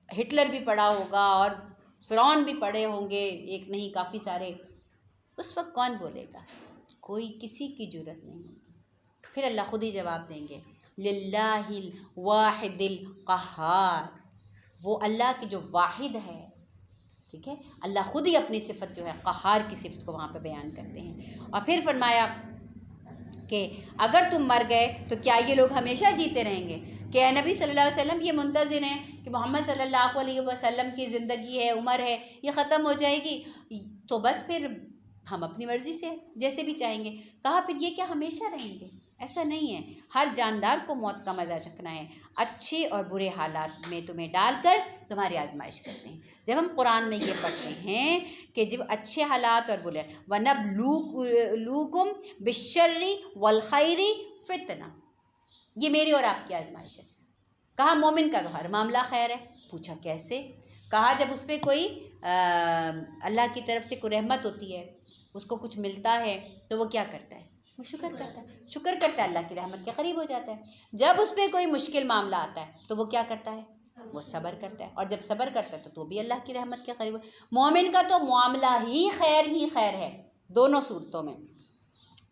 ہٹلر بھی پڑا ہوگا، اور فرعون بھی پڑے ہوں گے، ایک نہیں کافی سارے۔ اس وقت کون بولے گا؟ کوئی کسی کی جرت نہیں ہوگی۔ پھر اللہ خود ہی جواب دیں گے للہ الواحد القہار، وہ اللہ کی جو واحد ہے، ٹھیک ہے، اللہ خود ہی اپنی صفت جو ہے قہار کی صفت کو وہاں پہ بیان کرتے ہیں۔ اور پھر فرمایا کہ اگر تم مر گئے تو کیا یہ لوگ ہمیشہ جیتے رہیں گے؟ کہ اے نبی صلی اللہ علیہ وسلم یہ منتظر ہیں کہ محمد صلی اللہ علیہ وسلم کی زندگی ہے، عمر ہے، یہ ختم ہو جائے گی تو بس پھر ہم اپنی مرضی سے جیسے بھی چاہیں گے۔ کہا پھر یہ کیا ہمیشہ رہیں گے؟ ایسا نہیں ہے، ہر جاندار کو موت کا مزہ چکھنا ہے، اچھے اور برے حالات میں تمہیں ڈال کر تمہاری آزمائش کرتے ہیں۔ جب ہم قرآن میں یہ پڑھتے ہیں کہ جب اچھے حالات اور برے وَنَبْلُوكُمْ بِالشَّرِّ وَالْخَيْرِ فِتْنَةً، یہ میری اور آپ کی آزمائش ہے۔ کہا مومن کا تو ہر معاملہ خیر ہے۔ پوچھا کیسے؟ کہا جب اس پہ کوئی اللہ کی طرف سے کوئی رحمت ہوتی ہے، اس کو کچھ ملتا ہے تو وہ کیا کرتا ہے؟ وہ شکر کرتا ہے، شکر کرتا ہے، اللہ کی رحمت کے قریب ہو جاتا ہے۔ جب اس پہ کوئی مشکل معاملہ آتا ہے تو وہ کیا کرتا ہے؟ وہ صبر کرتا ہے، اور جب صبر کرتا ہے تو بھی اللہ کی رحمت کے قریب مومن کا تو معاملہ ہی خیر ہے دونوں صورتوں میں۔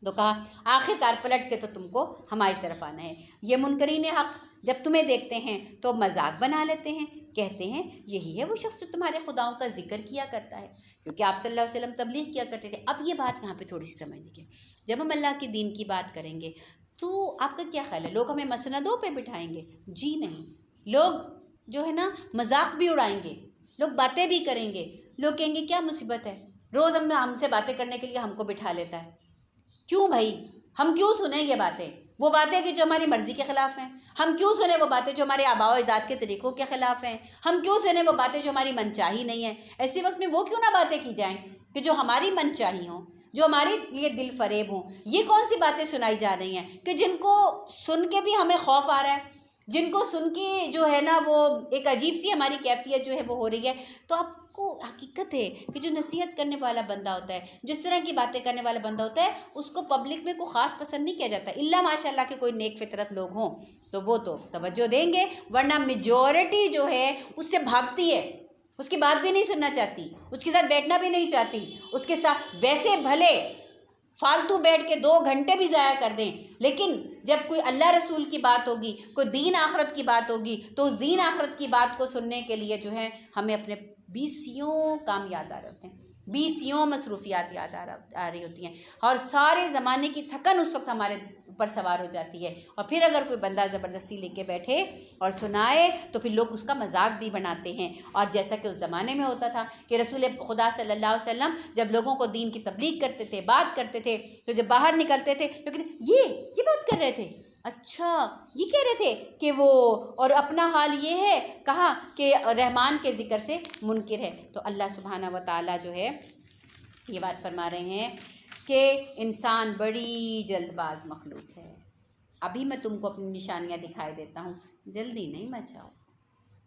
تو کہا آخر کار پلٹ کے تو تم کو ہماری طرف آنا ہے۔ یہ منکرین حق جب تمہیں دیکھتے ہیں تو مذاق بنا لیتے ہیں، کہتے ہیں یہی ہے وہ شخص جو تمہارے خداؤں کا ذکر کیا کرتا ہے، کیونکہ آپ صلی اللہ علیہ وسلم تبلیغ کیا کرتے تھے۔ اب یہ بات یہاں پہ تھوڑی سی سمجھ لیجیے، جب ہم اللہ کے دین کی بات کریں گے تو آپ کا کیا خیال ہے لوگ ہمیں مسندوں پہ بٹھائیں گے؟ جی نہیں، لوگ جو ہے نا مذاق بھی اڑائیں گے، لوگ باتیں بھی کریں گے، لوگ کہیں گے کیا مصیبت ہے، روز ہم سے باتیں کرنے کے لیے ہم کو بٹھا لیتا ہے۔ کیوں بھائی، ہم کیوں سنیں گے باتیں، وہ باتیں کہ جو ہماری مرضی کے خلاف ہیں؟ ہم کیوں سنیں وہ باتیں جو ہمارے آباء و اجداد کے طریقوں کے خلاف ہیں؟ ہم کیوں سنیں وہ باتیں جو ہماری من چاہی نہیں ہیں؟ ایسے وقت میں وہ کیوں نہ باتیں کی جائیں کہ جو ہماری من چاہی ہوں، جو ہمارے لیے دل فریب ہوں؟ یہ کون سی باتیں سنائی جا رہی ہیں کہ جن کو سن کے بھی ہمیں خوف آ رہا ہے، جن کو سن کے جو ہے نا وہ ایک عجیب سی ہماری کیفیت جو ہے وہ ہو رہی ہے؟ تو آپ کو حقیقت ہے کہ جو نصیحت کرنے والا بندہ ہوتا ہے، جس طرح کی باتیں کرنے والا بندہ ہوتا ہے، اس کو پبلک میں کوئی خاص پسند نہیں کیا جاتا، الا ماشاء اللہ کے کوئی نیک فطرت لوگ ہوں تو وہ تو توجہ دیں گے، ورنہ میجورٹی جو ہے اس سے بھاگتی ہے، اس کی بات بھی نہیں سننا چاہتی، اس کے ساتھ بیٹھنا بھی نہیں چاہتی، اس کے ساتھ ویسے بھلے فالتو بیٹھ کے 2 گھنٹے بھی ضائع کر دیں، لیکن جب کوئی اللہ رسول کی بات ہوگی، کوئی دین آخرت کی بات ہوگی تو اس دین آخرت کی بات کو سننے کے لیے جو ہے ہمیں اپنے 20 کام یاد آ رہے ہوتے ہیں، 20 مصروفیات یاد آ رہی ہوتی ہیں، اور سارے زمانے کی تھکن اس وقت ہمارے اوپر سوار ہو جاتی ہے۔ اور پھر اگر کوئی بندہ زبردستی لے کے بیٹھے اور سنائے تو پھر لوگ اس کا مذاق بھی بناتے ہیں، اور جیسا کہ اس زمانے میں ہوتا تھا کہ رسول خدا صلی اللہ علیہ وسلم جب لوگوں کو دین کی تبلیغ کرتے تھے، بات کرتے تھے، تو جب باہر نکلتے تھے لیکن یہ بات کر رہے تھے، اچھا یہ کہہ رہے تھے کہ وہ، اور اپنا حال یہ ہے، کہا کہ رحمان کے ذکر سے منکر ہے۔ تو اللہ سبحانہ و تعالیٰ جو ہے یہ بات فرما رہے ہیں کہ انسان بڑی جلد باز مخلوق ہے، ابھی میں تم کو اپنی نشانیاں دکھائی دیتا ہوں، جلدی نہیں مچاؤ۔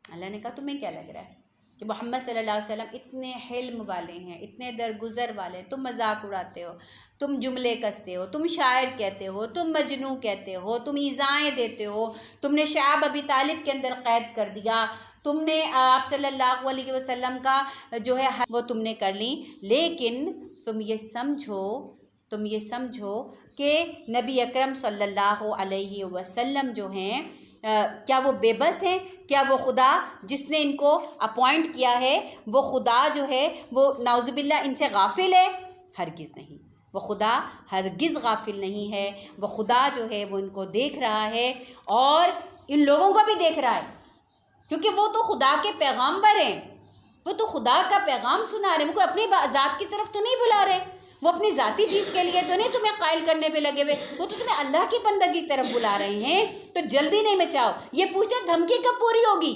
اللہ نے کہا تمہیں کیا لگ رہا ہے کہ محمد صلی اللہ علیہ وسلم اتنے حلم والے ہیں، اتنے درگزر والے ہیں، تم مذاق اڑاتے ہو، تم جملے کستے ہو، تم شاعر کہتے ہو، تم مجنوں کہتے ہو، تم ایذائیں دیتے ہو، تم نے شعب ابی طالب کے اندر قید کر دیا، تم نے آپ صلی اللہ علیہ وسلم کا جو ہے وہ تم نے کر لی، لیکن تم یہ سمجھو کہ نبی اکرم صلی اللہ علیہ وسلم جو ہیں کیا وہ بے بس ہیں؟ کیا وہ خدا جس نے ان کو اپوائنٹ کیا ہے وہ خدا جو ہے وہ نعوذ باللہ ان سے غافل ہے؟ ہرگز نہیں، وہ خدا ہرگز غافل نہیں ہے، وہ خدا جو ہے وہ ان کو دیکھ رہا ہے اور ان لوگوں کو بھی دیکھ رہا ہے، کیونکہ وہ تو خدا کے پیغامبر ہیں، وہ تو خدا کا پیغام سنا رہے ہیں، وہ کوئی اپنی ذات کی طرف تو نہیں بلا رہے، وہ اپنی ذاتی چیز کے لیے تو نہیں تمہیں قائل کرنے پہ لگے ہوئے، وہ تو تمہیں اللہ کی بندگی کی طرف بلا رہے ہیں، تو جلدی نہیں مچاؤ۔ یہ پوچھتے دھمکی کب پوری ہوگی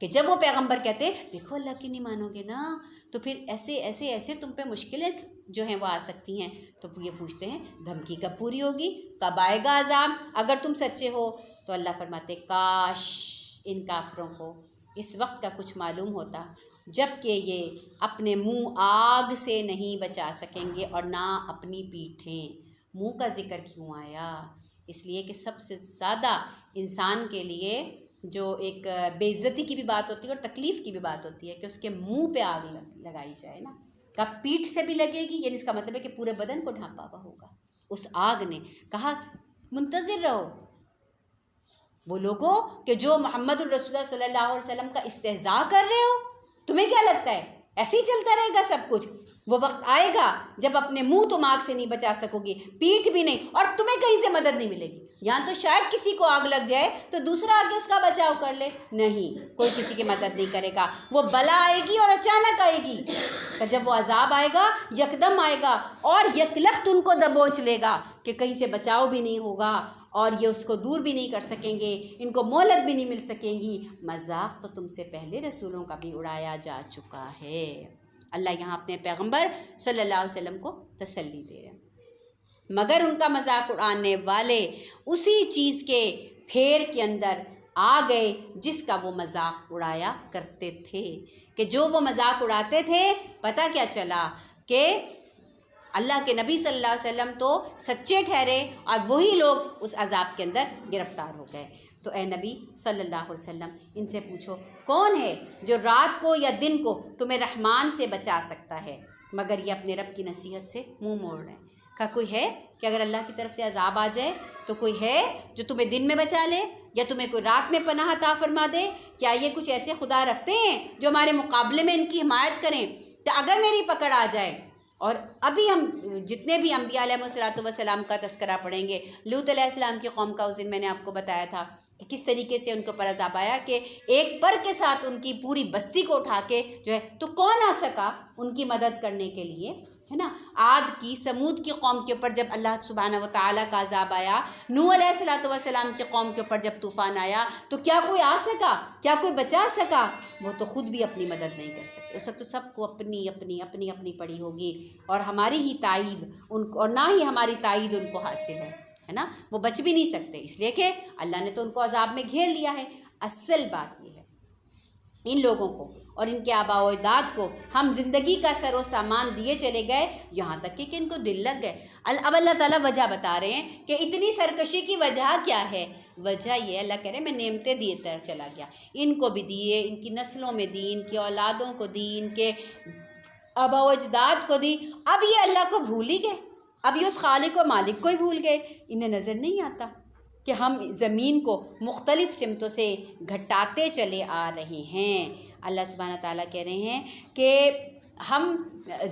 کہ جب وہ پیغمبر کہتے ہیں دیکھو اللہ کی نہیں مانو گے نا تو پھر ایسے تم پہ مشکلیں جو ہیں وہ آ سکتی ہیں، تو یہ پوچھتے ہیں دھمکی کب پوری ہوگی، کب آئے گا عذاب اگر تم سچے ہو؟ تو اللہ فرماتے کاش ان کافروں کو اس وقت کا کچھ معلوم ہوتا جب کہ یہ اپنے منہ آگ سے نہیں بچا سکیں گے اور نہ اپنی پیٹھیں۔ منہ کا ذکر کیوں آیا؟ اس لیے کہ سب سے زیادہ انسان کے لیے جو ایک بے عزتی کی بھی بات ہوتی ہے اور تکلیف کی بھی بات ہوتی ہے کہ اس کے منہ پہ آگ لگائی جائے نا، کہا پیٹھ سے بھی لگے گی، یعنی اس کا مطلب ہے کہ پورے بدن کو ڈھانپا ہوا ہوگا اس آگ نے۔ کہا منتظر رہو وہ لوگوں کہ جو محمد الرسول صلی اللہ علیہ وسلم کا استہزاء کر رہے ہو، تمہیں کیا لگتا ہے ایسے ہی چلتا رہے گا سب کچھ؟ وہ وقت آئے گا جب اپنے منہ تم آگ سے نہیں بچا سکو گی، پیٹھ بھی نہیں، اور تمہیں کہیں سے مدد نہیں ملے گی۔ یہاں تو شاید کسی کو آگ لگ جائے تو دوسرا آ کے اس کا بچاؤ کر لے، نہیں، کوئی کسی کی مدد نہیں کرے گا۔ وہ بلا آئے گی اور اچانک آئے گی، کہ جب وہ عذاب آئے گا یکدم آئے گا اور یکلخت ان کو دبوچ لے گا کہ کہیں سے بچاؤ بھی نہیں ہوگا اور یہ اس کو دور بھی نہیں کر سکیں گے، ان کو مہلت بھی نہیں مل سکیں گی۔ مذاق تو تم سے پہلے رسولوں کا بھی اڑایا جا چکا ہے۔ اللہ یہاں اپنے پیغمبر صلی اللہ علیہ وسلم کو تسلی دے رہے ہیں، مگر ان کا مذاق اڑانے والے اسی چیز کے پھیر کے اندر آ گئے جس کا وہ مذاق اڑایا کرتے تھے، کہ جو وہ مذاق اڑاتے تھے پتہ کیا چلا کہ اللہ کے نبی صلی اللہ علیہ وسلم تو سچے ٹھہرے اور وہی لوگ اس عذاب کے اندر گرفتار ہو گئے۔ تو اے نبی صلی اللہ علیہ وسلم ان سے پوچھو کون ہے جو رات کو یا دن کو تمہیں رحمان سے بچا سکتا ہے، مگر یہ اپنے رب کی نصیحت سے منہ موڑ رہے ہیں۔ کہا کوئی ہے کہ اگر اللہ کی طرف سے عذاب آ جائے تو کوئی ہے جو تمہیں دن میں بچا لے یا تمہیں کوئی رات میں پناہ عطا فرما دے؟ کیا یہ کچھ ایسے خدا رکھتے ہیں جو ہمارے مقابلے میں ان کی حمایت کریں؟ تو اگر میری پکڑ آ جائے، اور ابھی ہم جتنے بھی انبیاء علیہ السلام کا تذکرہ پڑھیں گے، لوط علیہ السلام کی قوم کا اس دن میں نے آپ کو بتایا تھا کہ کس طریقے سے ان کے اوپر عذاب آیا کہ ایک پر کے ساتھ ان کی پوری بستی کو اٹھا کے جو ہے، تو کون آ سکا ان کی مدد کرنے کے لیے، ہے نا؟ عاد کی، سمود کی قوم کے اوپر جب اللہ سبحانہ و تعالیٰ کا عذاب آیا، نوح علیہ السلام کی قوم کے اوپر جب طوفان آیا، تو کیا کوئی آ سکا؟ کیا کوئی بچا سکا؟ وہ تو خود بھی اپنی مدد نہیں کر سکتے۔ اس وقت تو سب کو اپنی اپنی اپنی اپنی پڑی ہوگی، اور ہماری ہی تائید ان کو، اور نہ ہی ہماری تائید ان کو حاصل ہے نا؟ وہ بچ بھی نہیں سکتے، اس لیے کہ اللہ نے تو ان کو عذاب میں گھیر لیا ہے۔ اصل بات یہ ہے ان لوگوں کو اور ان کے آباء و اجداد کو ہم زندگی کا سر و سامان دیے چلے گئے، یہاں تک کہ ان کو دل لگ گئے۔ اب اللہ تعالیٰ وجہ بتا رہے ہیں کہ اتنی سرکشی کی وجہ کیا ہے۔ وجہ یہ اللہ کہہ رہے ہیں میں نعمتیں دیے تر چلا گیا، ان کو بھی دیے، ان کی نسلوں میں دی، ان کی اولادوں کو دی، ان کے آباء و اجداد کو دی، اب یہ اللہ کو بھول ہی گئے، اب یہ اس خالق و مالک کو ہی بھول گئے۔ انہیں نظر نہیں آتا کہ ہم زمین کو مختلف سمتوں سے گھٹاتے چلے آ رہے ہیں۔ اللہ سبحانہ تعالیٰ کہہ رہے ہیں کہ ہم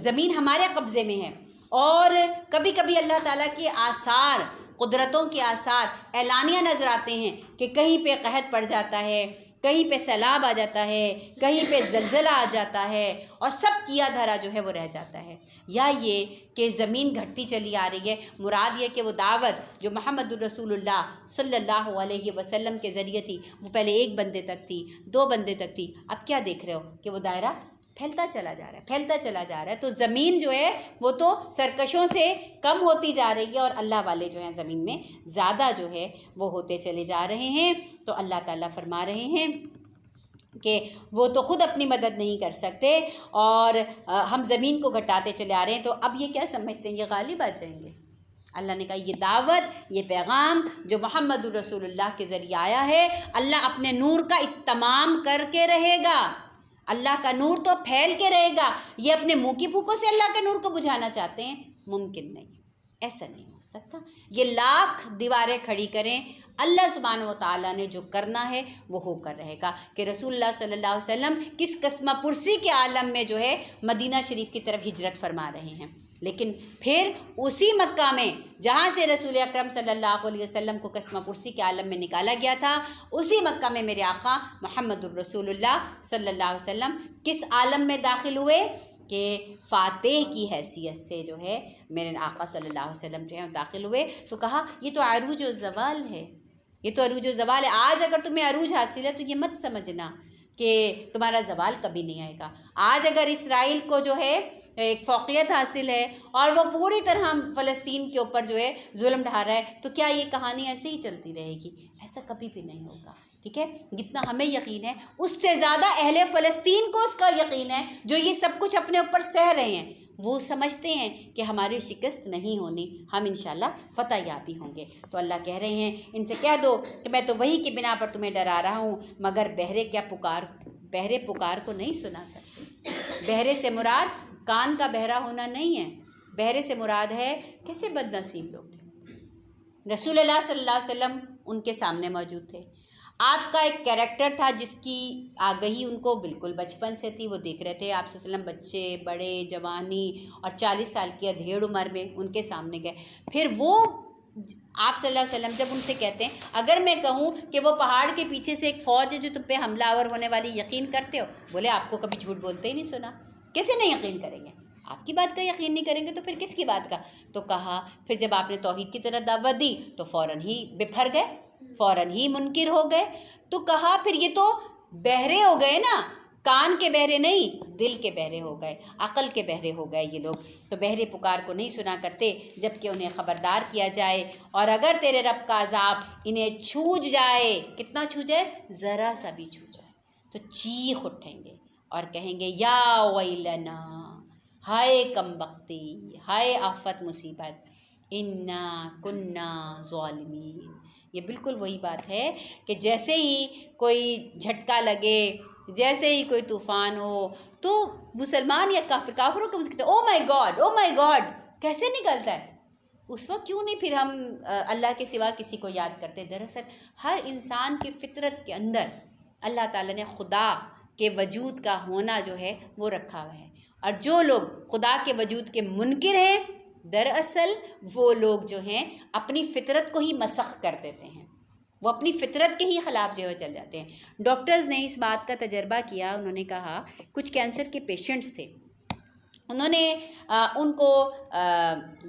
زمین ہمارے قبضے میں ہے، اور کبھی کبھی اللہ تعالیٰ کے آثار، قدرتوں کے آثار اعلانیہ نظر آتے ہیں کہ کہیں پہ قحط پڑ جاتا ہے، کہیں پہ سیلاب آ جاتا ہے، کہیں پہ زلزلہ آ جاتا ہے، اور سب کیا دھرا جو ہے وہ رہ جاتا ہے۔ یا یہ کہ زمین گھٹتی چلی آ رہی ہے، مراد یہ کہ وہ دعوت جو محمد الرسول اللہ صلی اللہ علیہ وسلم کے ذریعے تھی، وہ پہلے ایک بندے تک تھی، 2 بندے تک تھی، اب کیا دیکھ رہے ہو کہ وہ دائرہ پھیلتا چلا جا رہا ہے، پھیلتا چلا جا رہا ہے۔ تو زمین جو ہے وہ تو سرکشوں سے کم ہوتی جا رہی ہے، اور اللہ والے جو ہیں زمین میں زیادہ جو ہے وہ ہوتے چلے جا رہے ہیں۔ تو اللہ تعالیٰ فرما رہے ہیں کہ وہ تو خود اپنی مدد نہیں کر سکتے، اور ہم زمین کو گھٹاتے چلے آ رہے ہیں۔ تو اب یہ کیا سمجھتے ہیں یہ غالب آ جائیں گے؟ اللہ نے کہا یہ دعوت، یہ پیغام جو محمد الرسول اللہ کے ذریعے آیا ہے، اللہ اپنے نور کا اتمام کر کے رہے گا۔ اللہ کا نور تو پھیل کے رہے گا۔ یہ اپنے منہ کی پھوکوں سے اللہ کے نور کو بجھانا چاہتے ہیں؟ ممکن نہیں، ایسا نہیں ہو سکتا۔ یہ لاکھ دیواریں کھڑی کریں، اللہ سبحانہ و تعالیٰ نے جو کرنا ہے وہ ہو کر رہے گا۔ کہ رسول اللہ صلی اللہ علیہ وسلم کس قسمہ پرسی کے عالم میں جو ہے مدینہ شریف کی طرف ہجرت فرما رہے ہیں، لیکن پھر اسی مکہ میں جہاں سے رسول اکرم صلی اللہ علیہ وسلم کو قسمہ پرسی کے عالم میں نکالا گیا تھا، اسی مکہ میں میرے آقا محمد الرسول اللہ صلی اللہ علیہ وسلم کس عالم میں داخل ہوئے کہ فاتح کی حیثیت سے جو ہے میرے آقا صلی اللہ علیہ وسلم جو ہے داخل ہوئے۔ تو کہا یہ تو عروج و زوال ہے، یہ تو عروج و زوال ہے۔ آج اگر تمہیں عروج حاصل ہے تو یہ مت سمجھنا کہ تمہارا زوال کبھی نہیں آئے گا۔ آج اگر اسرائیل کو جو ہے ایک فوقیت حاصل ہے اور وہ پوری طرح فلسطین کے اوپر جو ہے ظلم ڈھا رہا ہے، تو کیا یہ کہانی ایسے ہی چلتی رہے گی؟ ایسا کبھی بھی نہیں ہوگا، ٹھیک ہے؟ جتنا ہمیں یقین ہے اس سے زیادہ اہل فلسطین کو اس کا یقین ہے، جو یہ سب کچھ اپنے اوپر سہ رہے ہیں۔ وہ سمجھتے ہیں کہ ہماری شکست نہیں ہونی، ہم انشاءاللہ فتح یابی ہوں گے۔ تو اللہ کہہ رہے ہیں ان سے کہہ دو کہ میں تو وحی کی بنا پر تمہیں ڈرا رہا ہوں، مگر بہرے پکار کو نہیں سنا کرتے۔ بہرے سے مراد کان کا بہرا ہونا نہیں ہے، بہرے سے مراد ہے کیسے بد نصیب لوگ تھے۔ رسول اللہ صلی اللہ علیہ وسلم ان کے سامنے موجود تھے، آپ کا ایک کیریکٹر تھا جس کی آگہی ان کو بالکل بچپن سے تھی، وہ دیکھ رہے تھے آپ صلی اللہ علیہ وسلم بچے بڑے جوانی اور 40 سال کی ادھیڑ عمر میں ان کے سامنے گئے. پھر وہ آپ صلی اللہ علیہ وسلم جب ان سے کہتے ہیں اگر میں کہوں کہ وہ پہاڑ کے پیچھے سے ایک فوج ہے جو تم پہ حملہ آور ہونے والی، یقین کرتے ہو؟ بولے آپ کو کبھی جھوٹ بولتے ہی نہیں سنا، کیسے نہیں یقین کریں گے؟ آپ کی بات کا یقین نہیں کریں گے تو پھر کس کی بات کا؟ تو کہا پھر جب آپ نے توحید کی طرف دعوت دی تو فوراً ہی بپھر گئے، فوراً ہی منکر ہو گئے. تو کہا پھر یہ تو بہرے ہو گئے نا، کان کے بہرے نہیں، دل کے بہرے ہو گئے، عقل کے بہرے ہو گئے یہ لوگ. تو بہرے پکار کو نہیں سنا کرتے جب کہ انہیں خبردار کیا جائے. اور اگر تیرے رب کا عذاب انہیں چھو جائے، کتنا چھو جائے؟ ذرا سا بھی چھو جائے تو چیخ اٹھیں گے اور کہیں گے یا ویلنا، ہائے کم بختی، ہائے آفت مصیبت، انا کنا ظالمین. یہ بالکل وہی بات ہے کہ جیسے ہی کوئی جھٹکا لگے، جیسے ہی کوئی طوفان ہو تو مسلمان یا کافروں کو کہتے ہیں او مائی گاڈ، او مائی گاڈ، کیسے نکلتا ہے؟ اس وقت کیوں نہیں پھر ہم اللہ کے سوا کسی کو یاد کرتے؟ دراصل ہر انسان کی فطرت کے اندر اللہ تعالیٰ نے خدا کے وجود کا ہونا جو ہے وہ رکھا ہوا ہے. اور جو لوگ خدا کے وجود کے منکر ہیں دراصل وہ لوگ جو ہیں اپنی فطرت کو ہی مسخ کر دیتے ہیں، وہ اپنی فطرت کے ہی خلاف جو ہے چل جاتے ہیں. ڈاکٹرز نے اس بات کا تجربہ کیا، انہوں نے کہا کچھ کینسر کے پیشنٹس تھے، انہوں نے ان کو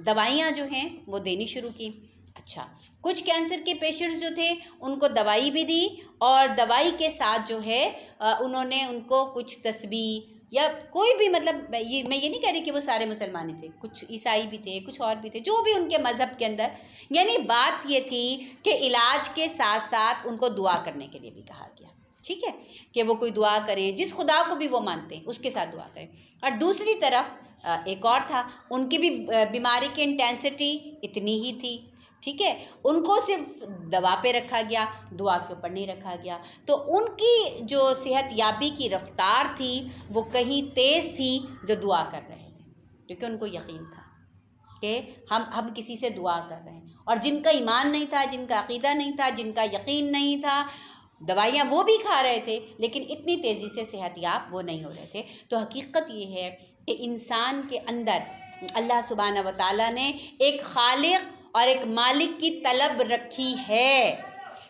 دوائیاں جو ہیں وہ دینی شروع کی. اچھا، کچھ کینسر کے پیشنٹس جو تھے ان کو دوائی بھی دی اور دوائی کے ساتھ جو ہے انہوں نے ان کو کچھ تسبیح یا کوئی بھی مطلب میں یہ نہیں کہہ رہی کہ وہ سارے مسلمان تھے، کچھ عیسائی بھی تھے، کچھ اور بھی تھے، جو بھی ان کے مذہب کے اندر، یعنی بات یہ تھی کہ علاج کے ساتھ ساتھ ان کو دعا کرنے کے لیے بھی کہا گیا. ٹھیک ہے کہ وہ کوئی دعا کریں جس خدا کو بھی وہ مانتے ہیں اس کے ساتھ دعا کریں. اور دوسری طرف ایک اور تھا، ان کی بھی بیماری کی انٹینسٹی اتنی ہی تھی. ٹھیک ہے، ان کو صرف دوا پہ رکھا گیا، دعا کے اوپر نہیں رکھا گیا. تو ان کی جو صحت یابی کی رفتار تھی وہ کہیں تیز تھی جو دعا کر رہے تھے، کیونکہ ان کو یقین تھا کہ ہم کسی سے دعا کر رہے ہیں. اور جن کا ایمان نہیں تھا، جن کا عقیدہ نہیں تھا، جن کا یقین نہیں تھا، دوائیاں وہ بھی کھا رہے تھے لیکن اتنی تیزی سے صحت یاب وہ نہیں ہو رہے تھے. تو حقیقت یہ ہے کہ انسان کے اندر اللہ سبحانہ و تعالیٰ نے ایک خالق اور ایک مالک کی طلب رکھی ہے.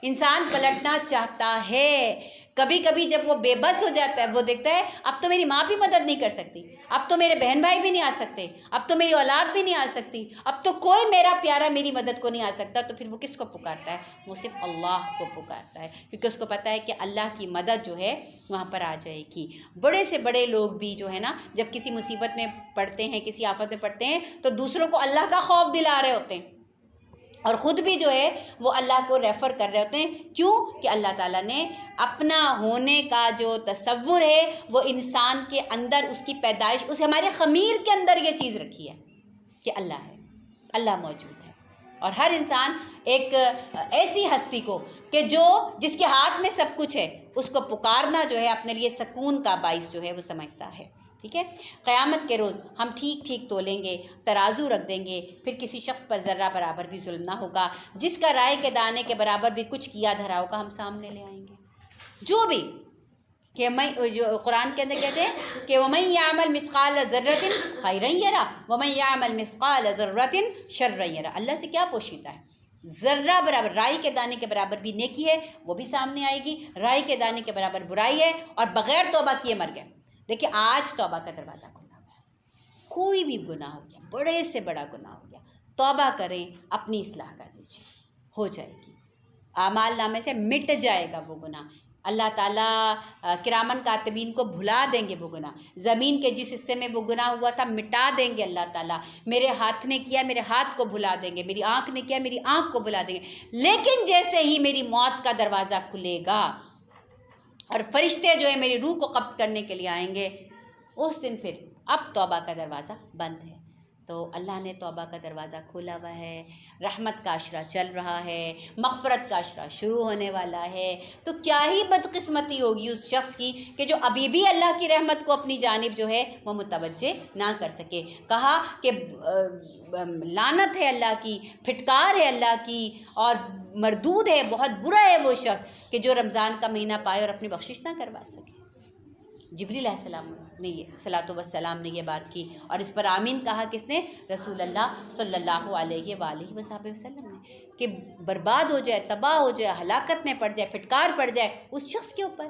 انسان پلٹنا چاہتا ہے. کبھی کبھی جب وہ بے بس ہو جاتا ہے، وہ دیکھتا ہے اب تو میری ماں بھی مدد نہیں کر سکتی، اب تو میرے بہن بھائی بھی نہیں آ سکتے، اب تو میری اولاد بھی نہیں آ سکتی، اب تو کوئی میرا پیارا میری مدد کو نہیں آ سکتا. تو پھر وہ کس کو پکارتا ہے؟ وہ صرف اللہ کو پکارتا ہے، کیونکہ اس کو پتہ ہے کہ اللہ کی مدد جو ہے وہاں پر آ جائے گی. بڑے سے بڑے لوگ بھی جو ہے نا جب کسی مصیبت میں پڑتے ہیں، کسی آفت میں پڑتے ہیں تو دوسروں کو اللہ کا خوف دلا رہے ہوتے ہیں اور خود بھی جو ہے وہ اللہ کو ریفر کر رہے ہوتے ہیں. کیوں؟ کہ اللہ تعالیٰ نے اپنا ہونے کا جو تصور ہے وہ انسان کے اندر، اس کی پیدائش، اس ہمارے خمیر کے اندر یہ چیز رکھی ہے کہ اللہ ہے، اللہ موجود ہے. اور ہر انسان ایک ایسی ہستی کو کہ جس کے ہاتھ میں سب کچھ ہے، اس کو پکارنا جو ہے اپنے لیے سکون کا باعث جو ہے وہ سمجھتا ہے. ٹھیک ہے، قیامت کے روز ہم ٹھیک تولیں گے، ترازو رکھ دیں گے، پھر کسی شخص پر ذرہ برابر بھی ظلم نہ ہوگا. جس کا رائے کے دانے کے برابر بھی کچھ کیا دھرا ہوگا ہم سامنے لے آئیں گے. جو بھی کہ جو قرآن کے اندر کہتے ہیں کہ وَمَن يَعْمَلْ مِثْقَالَ ذَرَّةٍ خَيْرًا يَرَهُ وَمَن يَعْمَلْ مِثْقَالَ ذَرَّةٍ شَرًّا يَرَهُ. اللہ سے کیا پوشیدہ ہے؟ ذرہ برابر، رائی کے دانے کے برابر بھی نیکی ہے وہ بھی سامنے آئے گی، رائی کے دانے کے برابر برائی ہے اور بغیر توبہ کیے مر گئے. دیکھیں آج توبہ کا دروازہ کھلا ہوا ہے. کوئی بھی گناہ ہو گیا، بڑے سے بڑا گناہ ہو گیا، توبہ کریں، اپنی اصلاح کر لیجیے، ہو جائے گی، اعمال نامے سے مٹ جائے گا وہ گناہ. اللہ تعالیٰ کرامن کاتبین کو بھلا دیں گے وہ گناہ. زمین کے جس حصے میں وہ گناہ ہوا تھا مٹا دیں گے اللہ تعالیٰ. میرے ہاتھ نے کیا، میرے ہاتھ کو بھلا دیں گے، میری آنکھ نے کیا، میری آنکھ کو بھلا دیں گے. لیکن جیسے ہی میری موت کا دروازہ کھلے گا اور فرشتے جو ہے میری روح کو قبض کرنے کے لیے آئیں گے، اس دن پھر اب توبہ کا دروازہ بند ہے. تو اللہ نے توبہ کا دروازہ کھولا ہوا ہے، رحمت کا عشرہ چل رہا ہے، مغفرت کا عشرہ شروع ہونے والا ہے. تو کیا ہی بدقسمتی ہوگی اس شخص کی کہ جو ابھی بھی اللہ کی رحمت کو اپنی جانب جو ہے وہ متوجہ نہ کر سکے. کہا کہ لعنت ہے اللہ کی، پھٹکار ہے اللہ کی، اور مردود ہے، بہت برا ہے وہ شخص کہ جو رمضان کا مہینہ پائے اور اپنی بخشش نہ کروا سکے۔ جبریل علیہ السلام نے صلاۃ والسلام نے یہ بات کی، اور اس پر آمین کہا کس نے؟ رسول اللہ صلی اللہ علیہ وآلہ وسلم نے، کہ برباد ہو جائے، تباہ ہو جائے، ہلاکت میں پڑ جائے، پھٹکار پڑ جائے اس شخص کے اوپر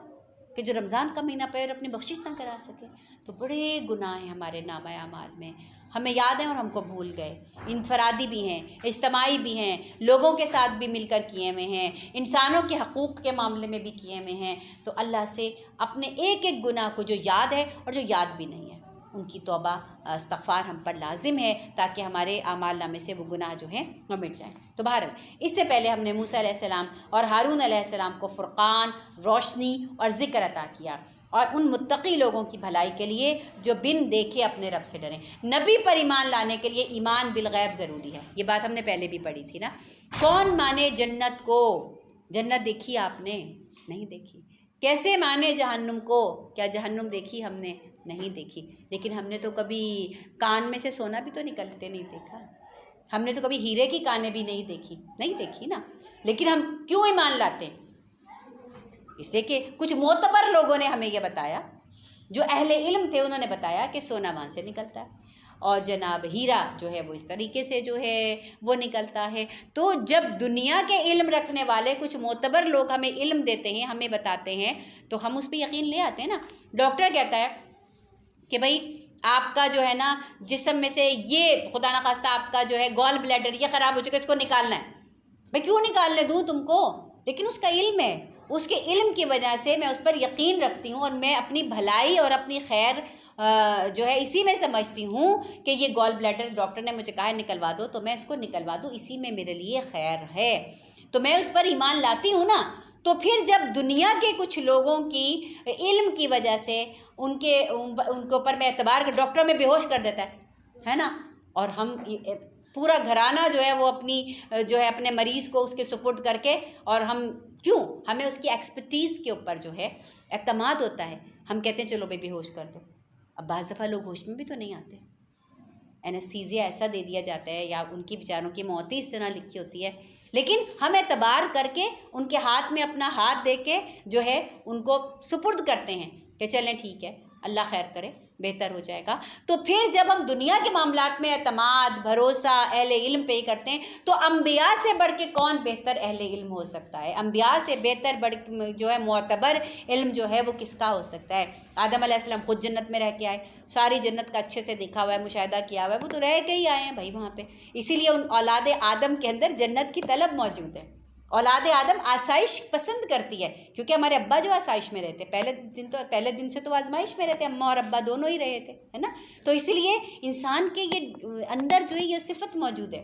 کہ جو رمضان کا مہینہ پہ اور اپنی بخشش نہ کرا سکے۔ تو بڑے گناہ ہیں ہمارے نامہ اعمال میں، ہمیں یاد ہیں اور ہم کو بھول گئے۔ انفرادی بھی ہیں، اجتماعی بھی ہیں، لوگوں کے ساتھ بھی مل کر کیے ہوئے ہیں، انسانوں کے حقوق کے معاملے میں بھی کیے ہوئے ہیں۔ تو اللہ سے اپنے ایک ایک گناہ کو جو یاد ہے اور جو یاد بھی نہیں ہے، ان کی توبہ استغفار ہم پر لازم ہے، تاکہ ہمارے اعمال نامے سے وہ گناہ جو ہیں وہ مٹ جائیں۔ تو بہرحال اس سے پہلے ہم نے موسیٰ علیہ السلام اور ہارون علیہ السلام کو فرقان، روشنی اور ذکر عطا کیا، اور ان متقی لوگوں کی بھلائی کے لیے جو بن دیکھے اپنے رب سے ڈریں۔ نبی پر ایمان لانے کے لیے ایمان بالغیب ضروری ہے، یہ بات ہم نے پہلے بھی پڑھی تھی نا۔ کون مانے جنت کو؟ جنت دیکھی آپ نے؟ نہیں دیکھی۔ کیسے مانے جہنم کو؟ کیا جہنم دیکھی ہم نے؟ نہیں دیکھی۔ لیکن ہم نے تو کبھی کان میں سے سونا بھی تو نکلتے نہیں دیکھا، ہم نے تو کبھی ہیرے کی کانیں بھی نہیں دیکھی نا۔ لیکن ہم کیوں ایمان لاتے ہیں؟ اس لیے کہ کچھ معتبر لوگوں نے ہمیں یہ بتایا، جو اہل علم تھے انہوں نے بتایا کہ سونا وہاں سے نکلتا ہے، اور جناب ہیرا جو ہے وہ اس طریقے سے جو ہے وہ نکلتا ہے۔ تو جب دنیا کے علم رکھنے والے کچھ معتبر لوگ ہمیں علم دیتے ہیں، ہمیں بتاتے ہیں، تو ہم اس پہ یقین لے آتے ہیں نا۔ ڈاکٹر کہتا ہے کہ بھائی آپ کا جو ہے نا جسم میں سے یہ خدا نخواستہ آپ کا جو ہے گال بلیڈر یہ خراب ہو چکا ہے، اس کو نکالنا ہے۔ میں کیوں نکالنے دوں تم کو؟ لیکن اس کا علم ہے، اس کے علم کی وجہ سے میں اس پر یقین رکھتی ہوں، اور میں اپنی بھلائی اور اپنی خیر جو ہے اسی میں سمجھتی ہوں کہ یہ گال بلیڈر ڈاکٹر نے مجھے کہا ہے نکلوا دو، تو میں اس کو نکلوا دوں، اسی میں میرے لیے خیر ہے، تو میں اس پر ایمان لاتی ہوں نا۔ تو پھر جب دنیا کے کچھ لوگوں کی علم کی وجہ سے ان کے اوپر میں اعتبار کر ڈاکٹر میں بے ہوش کر دیتا ہے نا، اور ہم پورا گھرانہ جو ہے وہ اپنی جو ہے اپنے مریض کو اس کے سپرد کر کے، اور ہم کیوں؟ ہمیں اس کی ایکسپرٹیز کے اوپر جو ہے اعتماد ہوتا ہے، ہم کہتے ہیں چلو بے ہوش کر دو۔ اب بعض دفعہ لوگ ہوش میں بھی تو نہیں آتے، اینستھیزیا ایسا دے دیا جاتا ہے، یا ان کی بیچاروں کی موت ہی اس طرح لکھی ہوتی ہے، لیکن ہم اعتبار کر کے ان کے ہاتھ میں اپنا ہاتھ دے کے جو ہے ان کو سپرد کرتے ہیں کہ چلیں ٹھیک ہے، اللہ خیر کرے، بہتر ہو جائے گا۔ تو پھر جب ہم دنیا کے معاملات میں اعتماد بھروسہ اہل علم پہ ہی کرتے ہیں، تو انبیاء سے بڑھ کے کون بہتر اہل علم ہو سکتا ہے؟ انبیاء سے بہتر جو ہے معتبر علم جو ہے وہ کس کا ہو سکتا ہے؟ آدم علیہ السلام خود جنت میں رہ کے آئے، ساری جنت کا اچھے سے دیکھا ہوا ہے، مشاہدہ کیا ہوا ہے، وہ تو رہ کے ہی آئے ہیں بھائی وہاں پہ، اسی لیے ان اولاد آدم کے اندر جنت کی طلب موجود ہے۔ اولاد آدم آسائش پسند کرتی ہے، کیونکہ ہمارے ابا جو آسائش میں رہتے، پہلے دن سے تو آزمائش میں رہتے، اماں اور ابا دونوں ہی رہے تھے، ہے نا۔ تو اسی لیے انسان کے یہ اندر جو ہے یہ صفت موجود ہے،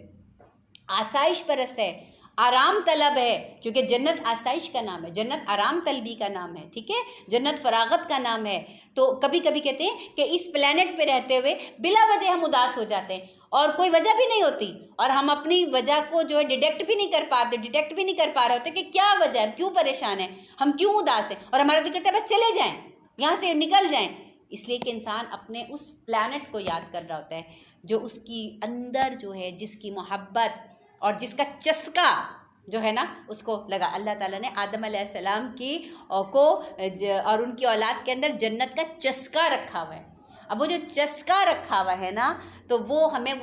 آسائش پرست ہے، آرام طلب ہے، کیونکہ جنت آسائش کا نام ہے، جنت آرام طلبی کا نام ہے، ٹھیک ہے، جنت فراغت کا نام ہے۔ تو کبھی کبھی کہتے ہیں کہ اس پلانٹ پہ رہتے ہوئے بلا وجہ ہم اداس ہو جاتے ہیں، اور کوئی وجہ بھی نہیں ہوتی، اور ہم اپنی وجہ کو جو ہے ڈیٹیکٹ بھی نہیں کر پا رہے ہوتے کہ کیا وجہ ہے، کیوں پریشان ہیں، ہم کیوں اداس ہیں، اور ہمارا دل کرتا ہے بس چلے جائیں، یہاں سے نکل جائیں۔ اس لیے کہ انسان اپنے اس پلانٹ کو یاد کر رہا ہوتا ہے جو اس کی اندر جو ہے، جس کی محبت اور جس کا چسکا جو ہے نا اس کو لگا۔ اللہ تعالیٰ نے آدم علیہ السلام کی کو اور ان کی اولاد کے اندر جنت کا چسکا رکھا ہوا ہے۔ اب وہ جو چسکا رکھا ہوا ہے نا، تو وہ ہمیں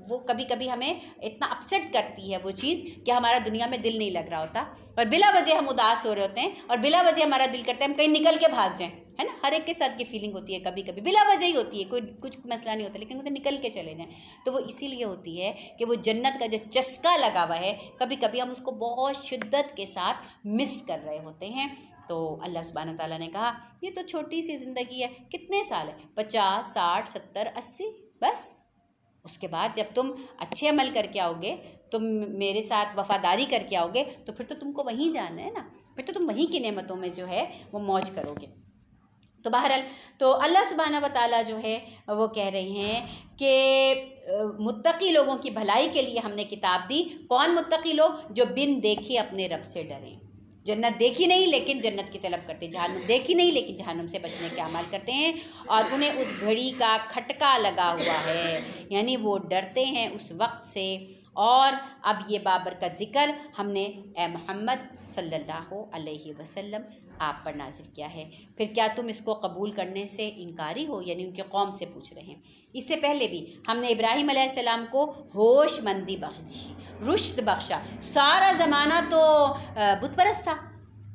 وہ کبھی کبھی ہمیں اتنا اپسیٹ کرتی ہے وہ چیز کہ ہمارا دنیا میں دل نہیں لگ رہا ہوتا، اور بلا وجہ ہم اداس ہو رہے ہوتے ہیں، اور بلا وجہ ہمارا دل کرتا ہے ہم کہیں نکل کے بھاگ جائیں، ہے نا۔ ہر ایک کے ساتھ کی فیلنگ ہوتی ہے، کبھی کبھی بلا وجہ ہی ہوتی ہے، کوئی کچھ مسئلہ نہیں ہوتا، لیکن نکل کے چلے جائیں۔ تو وہ اسی لیے ہوتی ہے کہ وہ جنت کا جو چسکا لگا ہوا ہے، کبھی کبھی ہم اس کو بہت شدت کے ساتھ مس کر رہے ہوتے ہیں۔ تو اللہ سبحانہ تعالیٰ نے کہا یہ تو چھوٹی سی زندگی ہے، کتنے سال ہے؟ 50 60 70 80، بس اس کے بعد جب تم اچھے عمل کر کے آؤ گے، تم میرے ساتھ وفاداری کر کے آؤ گے، تو پھر تو تم کو وہیں جانا ہے نا، پھر تو تم وہیں کی نعمتوں میں جو ہے وہ موج کرو گے۔ تو بہرحال تو اللہ سبحانہ و تعالیٰ جو ہے وہ کہہ رہے ہیں کہ متقی لوگوں کی بھلائی کے لیے ہم نے کتاب دی۔ کون متقی لوگ؟ جو بن دیکھے اپنے رب سے ڈریں۔ جنت دیکھی نہیں لیکن جنت کی طلب کرتے، جہنم دیکھی نہیں لیکن جہنم سے بچنے کے اعمال کرتے ہیں، اور انہیں اس گھڑی کا کھٹکا لگا ہوا ہے، یعنی وہ ڈرتے ہیں اس وقت سے اور اب یہ بابرکت ذکر ہم نے اے محمد صلی اللہ علیہ وسلم آپ پر نازل کیا ہے، پھر کیا تم اس کو قبول کرنے سے انکاری ہو؟ یعنی ان کے قوم سے پوچھ رہے ہیں۔ اس سے پہلے بھی ہم نے ابراہیم علیہ السلام کو ہوش مندی بخشی، رشد بخشا۔ سارا زمانہ تو بت پرست تھا،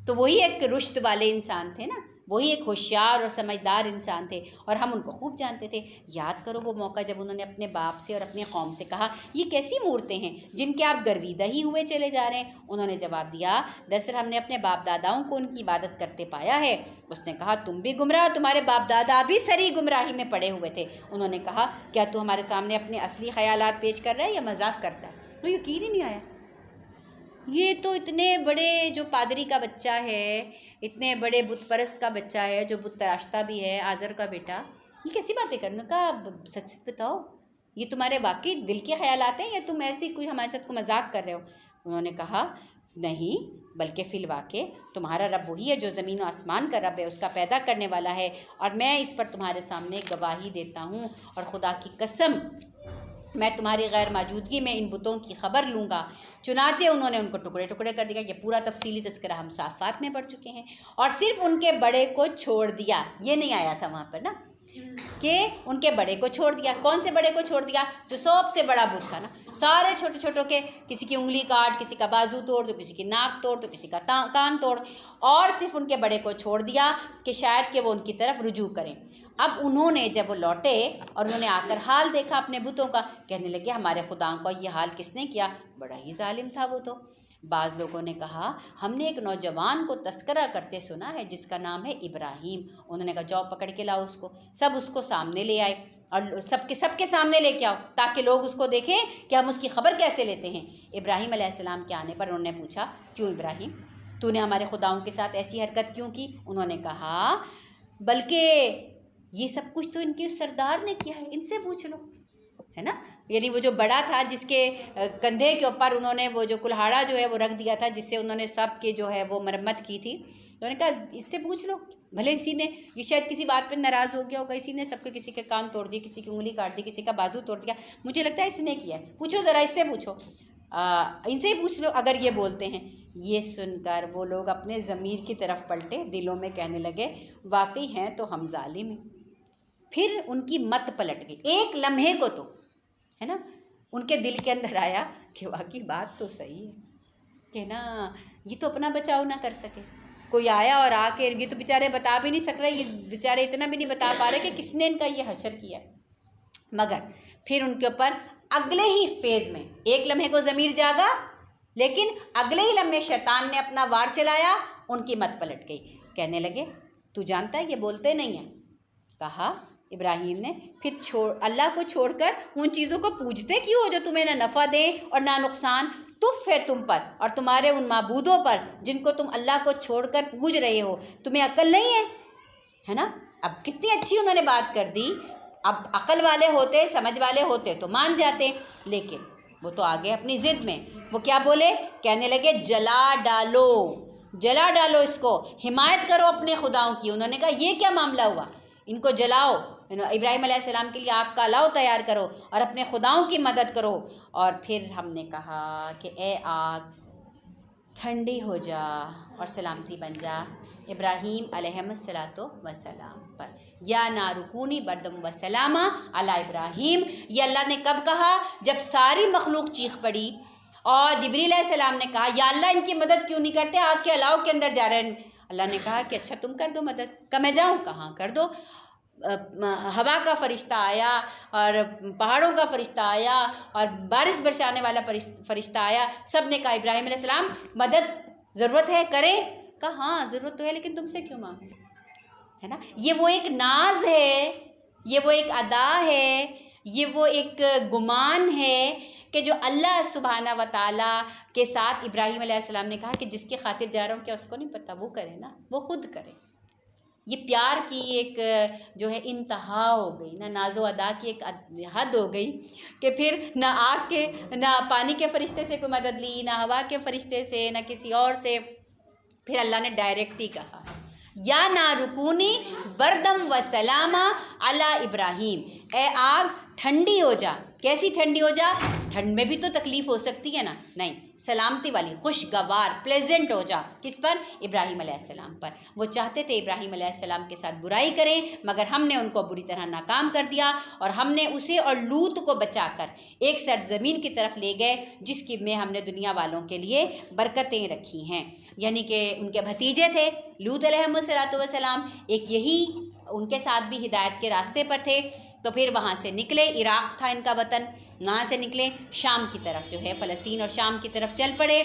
تو وہی ایک رشد والے انسان تھے نا، وہی ایک ہوشیار اور سمجھدار انسان تھے، اور ہم ان کو خوب جانتے تھے۔ یاد کرو وہ موقع جب انہوں نے اپنے باپ سے اور اپنی قوم سے کہا یہ کیسی مورتیں ہیں جن کے آپ گرویدہ ہی ہوئے چلے جا رہے ہیں؟ انہوں نے جواب دیا دراصل ہم نے اپنے باپ داداؤں کو ان کی عبادت کرتے پایا ہے۔ اس نے کہا تم بھی گمراہ، تمہارے باپ دادا بھی سری گمراہی میں پڑے ہوئے تھے۔ انہوں نے کہا کیا تو ہمارے سامنے اپنے اصلی خیالات پیش کر رہا ہے یا مذاق کرتا ہے؟ تو یقین ہی نہیں آیا، یہ تو اتنے بڑے جو پادری کا بچہ ہے، اتنے بڑے بت پرست کا بچہ ہے جو بت تراشتا بھی ہے، آزر کا بیٹا، یہ کیسی باتیں کرنے کا؟ سچ بتاؤ یہ تمہارے واقعی دل کے خیالات ہیں یا تم ایسی کوئی ہمارے ساتھ کو مذاق کر رہے ہو؟ انہوں نے کہا نہیں، بلکہ فی الواقع تمہارا رب وہی ہے جو زمین و آسمان کا رب ہے، اس کا پیدا کرنے والا ہے، اور میں اس پر تمہارے سامنے گواہی دیتا ہوں، اور خدا کی قسم میں تمہاری غیر موجودگی میں ان بتوں کی خبر لوں گا۔ چنانچہ انہوں نے ان کو ٹکڑے ٹکڑے کر دیا۔ یہ پورا تفصیلی تذکرہ ہم صافات میں پڑھ چکے ہیں، اور صرف ان کے بڑے کو چھوڑ دیا، یہ نہیں آیا تھا وہاں پر نا کہ ان کے بڑے کو چھوڑ دیا۔ کون سے بڑے کو چھوڑ دیا؟ جو سب سے بڑا بت تھا نا، سارے چھوٹے چھوٹوں کے، کسی کی انگلی کاٹ، کسی کا بازو توڑ، تو کسی کی ناک توڑ، تو کسی کا کان توڑ، اور صرف ان کے بڑے کو چھوڑ دیا کہ شاید کہ وہ ان کی طرف رجوع کریں۔ اب انہوں نے جب وہ لوٹے اور انہوں نے آ کر حال دیکھا اپنے بتوں کا، کہنے لگے ہمارے خداؤں کا یہ حال کس نے کیا؟ بڑا ہی ظالم تھا وہ تو۔ بعض لوگوں نے کہا ہم نے ایک نوجوان کو تذکرہ کرتے سنا ہے جس کا نام ہے ابراہیم۔ انہوں نے کہا جاؤ پکڑ کے لاؤ اس کو۔ سب اس کو سامنے لے آئے، اور سب کے سامنے لے کے آؤ تاکہ لوگ اس کو دیکھیں کہ ہم اس کی خبر کیسے لیتے ہیں۔ ابراہیم علیہ السلام کے آنے پر انہوں نے پوچھا کیوں ابراہیم، تو نے ہمارے خداؤں کے ساتھ ایسی حرکت کیوں کی؟ انہوں نے کہا بلکہ یہ سب کچھ تو ان کے سردار نے کیا ہے، ان سے پوچھ لو، ہے نا؟ یعنی وہ جو بڑا تھا جس کے کندھے کے اوپر انہوں نے وہ جو کلہاڑا جو ہے وہ رکھ دیا تھا، جس سے انہوں نے سب کے جو ہے وہ مرمت کی تھی، انہوں نے کہا اس سے پوچھ لو، بھلے کسی نے یہ شاید کسی بات پہ ناراض ہو گیا ہوگا، اسی نے سب کے کسی کے کان توڑ دیے، کسی کی انگلی کاٹ دی، کسی کا بازو توڑ دیا، مجھے لگتا ہے اس نے کیا ہے، پوچھو ذرا اس سے پوچھو، ان سے ہی پوچھ لو اگر یہ بولتے ہیں۔ یہ سن کر وہ لوگ اپنے ضمیر کی طرف پلٹے، دلوں میں کہنے لگے واقعی ہیں تو ہم ظالم ہیں۔ پھر ان کی مت پلٹ گئی، ایک لمحے کو تو ہے نا ان کے دل کے اندر آیا کہ واقعی بات تو صحیح ہے کہ نا یہ تو اپنا بچاؤ نہ کر سکے، کوئی آیا اور آ کے یہ تو بیچارے بتا بھی نہیں سک رہے، یہ بیچارے اتنا بھی نہیں بتا پا رہے کہ کس نے ان کا یہ حشر کیا۔ مگر پھر ان کے اوپر اگلے ہی فیز میں، ایک لمحے کو ضمیر جاگا، لیکن اگلے ہی لمحے شیطان نے اپنا وار چلایا، ان کی مت پلٹ گئی، کہنے لگے تو جانتا ہے یہ بولتے نہیں ہیں۔ کہا ابراہیم نے پھر اللہ کو چھوڑ کر ان چیزوں کو پوجتے کیوں ہو جو تمہیں نہ نفع دیں اور نہ نقصان؟ تف ہے تم پر اور تمہارے ان معبودوں پر جن کو تم اللہ کو چھوڑ کر پوج رہے ہو، تمہیں عقل نہیں ہے نا؟ اب کتنی اچھی انہوں نے بات کر دی، اب عقل والے ہوتے، سمجھ والے ہوتے تو مان جاتے، لیکن وہ تو آگے اپنی ضد میں، وہ کیا بولے؟ کہنے لگے جلا ڈالو، جلا ڈالو اس کو، حمایت کرو اپنے خداؤں کی۔ انہوں نے کہا یہ کیا معاملہ ہوا، ان کو جلاؤ، ابراہیم علیہ السلام کے لیے آگ کا الاؤ تیار کرو اور اپنے خداؤں کی مدد کرو۔ اور پھر ہم نے کہا کہ اے آگ ٹھنڈی ہو جا اور سلامتی بن جا ابراہیم علیہ السلام پر، یا نارکونی بردم و سلامہ علی ابراہیم۔ یہ اللہ نے کب کہا؟ جب ساری مخلوق چیخ پڑی اور جبریل علیہ السلام نے کہا یا اللہ ان کی مدد کیوں نہیں کرتے، آگ کے الاؤ کے اندر جا رہے ہیں۔ اللہ نے کہا کہ اچھا تم کر دو مدد۔ کہ میں جاؤں؟ کہاں کر دو۔ ہوا کا فرشتہ آیا اور پہاڑوں کا فرشتہ آیا اور بارش برسانے والا فرشتہ آیا، سب نے کہا ابراہیم علیہ السلام مدد ضرورت ہے کریں؟ کہا ہاں ضرورت تو ہے، لیکن تم سے کیوں مانگیں، ہے نا؟ یہ وہ ایک ناز ہے، یہ وہ ایک ادا ہے، یہ وہ ایک گمان ہے کہ جو اللہ سبحانہ و تعالیٰ کے ساتھ ابراہیم علیہ السلام نے کہا کہ جس کی خاطر جا رہا ہوں کیا اس کو نہیں پتہ، وہ کرے نا، وہ خود کرے۔ یہ پیار کی ایک جو ہے انتہا ہو گئی نا، ناز و ادا کی ایک حد ہو گئی کہ پھر نہ آگ کے نہ پانی کے فرشتے سے کوئی مدد لی، نہ ہوا کے فرشتے سے، نہ کسی اور سے، پھر اللہ نے ڈائریکٹ ہی کہا یا نارکونی بردم و سلامہ علی ابراہیم، اے آگ ٹھنڈی ہو جا کیسی ٹھنڈی ہو جا؟ ٹھنڈ میں بھی تو تکلیف ہو سکتی ہے نا، نہیں، سلامتی والی، خوشگوار، پلیزنٹ ہو جا۔ کس پر؟ ابراہیم علیہ السلام پر۔ وہ چاہتے تھے ابراہیم علیہ السلام کے ساتھ برائی کریں، مگر ہم نے ان کو بری طرح ناکام کر دیا، اور ہم نے اسے اور لوط کو بچا کر ایک سرزمین کی طرف لے گئے جس کی میں ہم نے دنیا والوں کے لیے برکتیں رکھی ہیں، یعنی کہ ان کے بھتیجے تھے لوط علیہ السلام، ایک یہی ان کے ساتھ بھی ہدایت کے راستے پر تھے۔ تو پھر وہاں سے نکلے، عراق تھا ان کا وطن، وہاں سے نکلے شام کی طرف، جو ہے فلسطین اور شام کی طرف چل پڑے،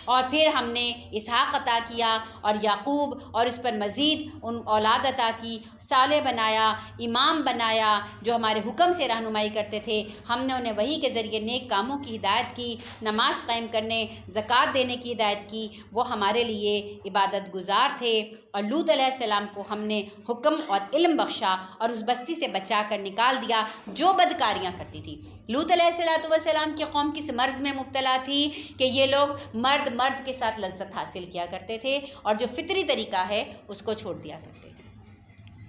اور پھر ہم نے اسحاق عطا کیا اور یعقوب، اور اس پر مزید ان اولاد عطا کی، صالح بنایا، امام بنایا جو ہمارے حکم سے رہنمائی کرتے تھے، ہم نے انہیں وحی کے ذریعے نیک کاموں کی ہدایت کی، نماز قائم کرنے، زکوٰۃ دینے کی ہدایت کی، وہ ہمارے لیے عبادت گزار تھے۔ اور لوط علیہ السلام کو ہم نے حکم اور علم بخشا اور اس بستی سے بچا کر نکال دیا جو بدکاریاں کرتی تھی۔ لوط علیہ السلام کی قوم کس مرض میں مبتلا تھی کہ یہ لوگ مرد کے ساتھ لذت حاصل کیا کرتے تھے، اور جو فطری طریقہ ہے اس کو چھوڑ دیا کرتے تھے۔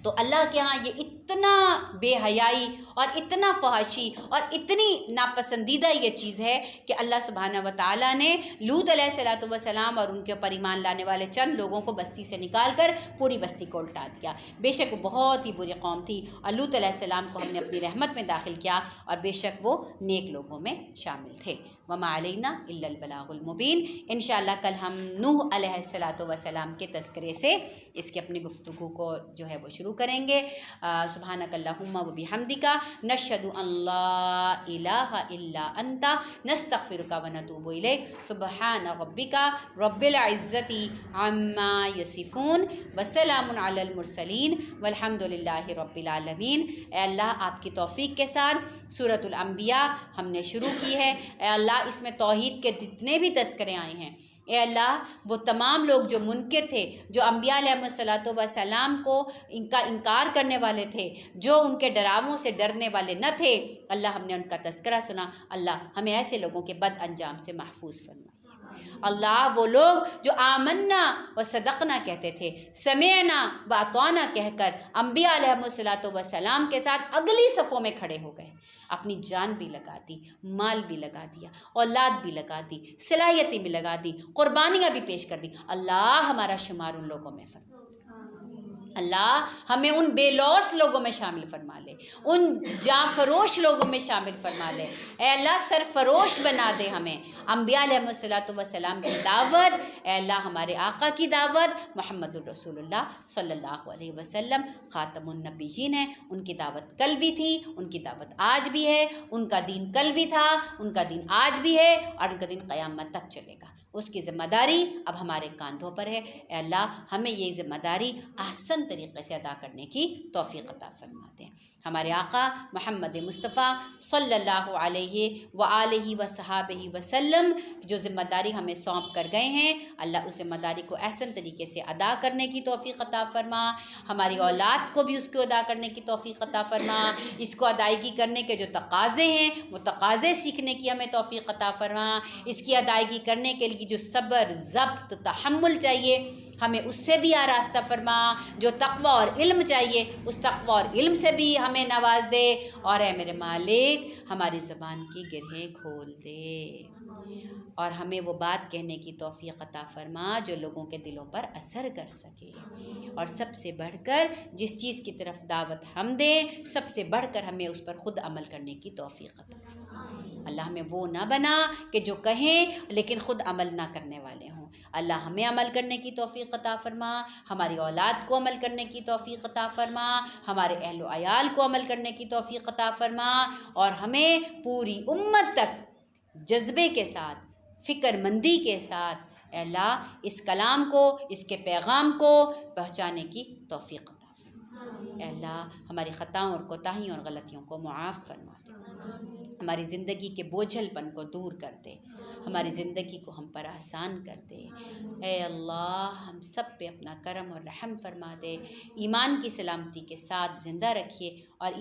تو اللہ کے ہاں یہ اتنا بے حیائی اور اتنا فحاشی اور اتنی ناپسندیدہ یہ چیز ہے کہ اللہ سبحانہ و تعالیٰ نے لوط علیہ السلام اور ان کے اوپر ایمان لانے والے چند لوگوں کو بستی سے نکال کر پوری بستی کو الٹا دیا۔ بے شک وہ بہت ہی بری قوم تھی، اور لوط علیہ السلام کو ہم نے اپنی رحمت میں داخل کیا، اور بے شک وہ نیک لوگوں میں شامل تھے۔ وما علینا الا البلاغ المبین۔ انشاءاللہ کل ہم نوح علیہ السلام کے تذکرے سے اس کی اپنی گفتگو کو جو ہے وہ شروع کریں گے۔ سبحانک اللہم و بحمدک، نشہد ان لا الہ الا انت، نستغفرک و نتوب الیک۔ سبحان ربک رب العزۃ عما یصفون، وسلام علی المرسلین، والحمد للہ رب العالمین۔ اے اللہ آپ کی توفیق کے ساتھ سورۃ الانبیاء ہم نے شروع کی ہے۔ اے اللہ اس میں توحید کے جتنے بھی تذکرے آئے ہیں، اے اللہ وہ تمام لوگ جو منکر تھے، جو انبیاء علیہ السلام کو ان کا انکار کرنے والے تھے، جو ان کے ڈراووں سے ڈرنے والے نہ تھے، اللہ ہم نے ان کا تذکرہ سنا، اللہ ہمیں ایسے لوگوں کے بد انجام سے محفوظ فرما۔ اللہ وہ لوگ جو آمنا و صدقنا کہتے تھے، سمعنا و اطعنا کہہ کر انبیاء علیہ السلام کے ساتھ اگلی صفوں میں کھڑے ہو گئے، اپنی جان بھی لگا دی، مال بھی لگا دیا، اولاد بھی لگا دی، صلاحیتیں بھی لگا دی، قربانیاں بھی پیش کر دی، اللہ ہمارا شمار ان لوگوں میں فرما۔ اللہ ہمیں ان بے لوث لوگوں میں شامل فرما لے، ان جاں فروش لوگوں میں شامل فرما لے، اے اللہ سرفروش بنا دے ہمیں۔ انبیاء علیہ السلام کی دعوت، اے اللہ ہمارے آقا کی دعوت، محمد الرسول اللہ صلی اللہ علیہ وسلم خاتم النبیین ہے، ان کی دعوت کل بھی تھی، ان کی دعوت آج بھی ہے، ان کا دین کل بھی تھا، ان کا دین آج بھی ہے، اور ان کا دین قیامت تک چلے گا۔ اس کی ذمہ داری اب ہمارے کاندھوں پر ہے۔ اے اللہ ہمیں یہ ذمہ داری احسن طریقے سے ادا کرنے کی توفیق عطا فرماتے ہیں۔ ہمارے آقا محمد مصطفیٰ صلی اللہ علیہ وآلہ وصحابہ وسلم جو ذمہ داری ہمیں سونپ کر گئے ہیں، اللہ اس ذمہ داری کو احسن طریقے سے ادا کرنے کی توفیق عطا فرما، ہماری اولاد کو بھی اس کو ادا کرنے کی توفیق عطا فرما، اس کو ادائیگی کرنے کے جو تقاضے ہیں وہ تقاضے سیکھنے کی ہمیں توفیق عطا فرما، اس کی ادائیگی کرنے کے لیے جو صبر، ضبط، تحمل چاہیے ہمیں اس سے بھی آراستہ فرما، جو تقوی اور علم چاہیے اس تقوی اور علم سے بھی ہمیں نواز دے، اور اے میرے مالک ہماری زبان کی گرہیں کھول دے، اور ہمیں وہ بات کہنے کی توفیق عطا فرما جو لوگوں کے دلوں پر اثر کر سکے، اور سب سے بڑھ کر جس چیز کی طرف دعوت ہم دیں سب سے بڑھ کر ہمیں اس پر خود عمل کرنے کی توفیق عطا فرما۔ اللہ ہمیں وہ نہ بنا کہ جو کہیں لیکن خود عمل نہ کرنے والے ہوں۔ اللہ ہمیں عمل کرنے کی توفیق عطا فرما، ہماری اولاد کو عمل کرنے کی توفیق عطا فرما، ہمارے اہل و عیال کو عمل کرنے کی توفیق عطا فرما، اور ہمیں پوری امت تک جذبے کے ساتھ، فکر مندی کے ساتھ اے اللہ اس کلام کو، اس کے پیغام کو پہنچانے کی توفیق عطا فرما۔ اے اللہ ہماری خطاؤں اور کوتاہیوں اور غلطیوں کو معاف فرما دے، ہماری زندگی کے بوجھل پن کو دور کر دے، ہماری زندگی کو ہم پر آسان کر دے۔ اے اللہ ہم سب پہ اپنا کرم اور رحم فرما دے، ایمان کی سلامتی کے ساتھ زندہ رکھیے، اور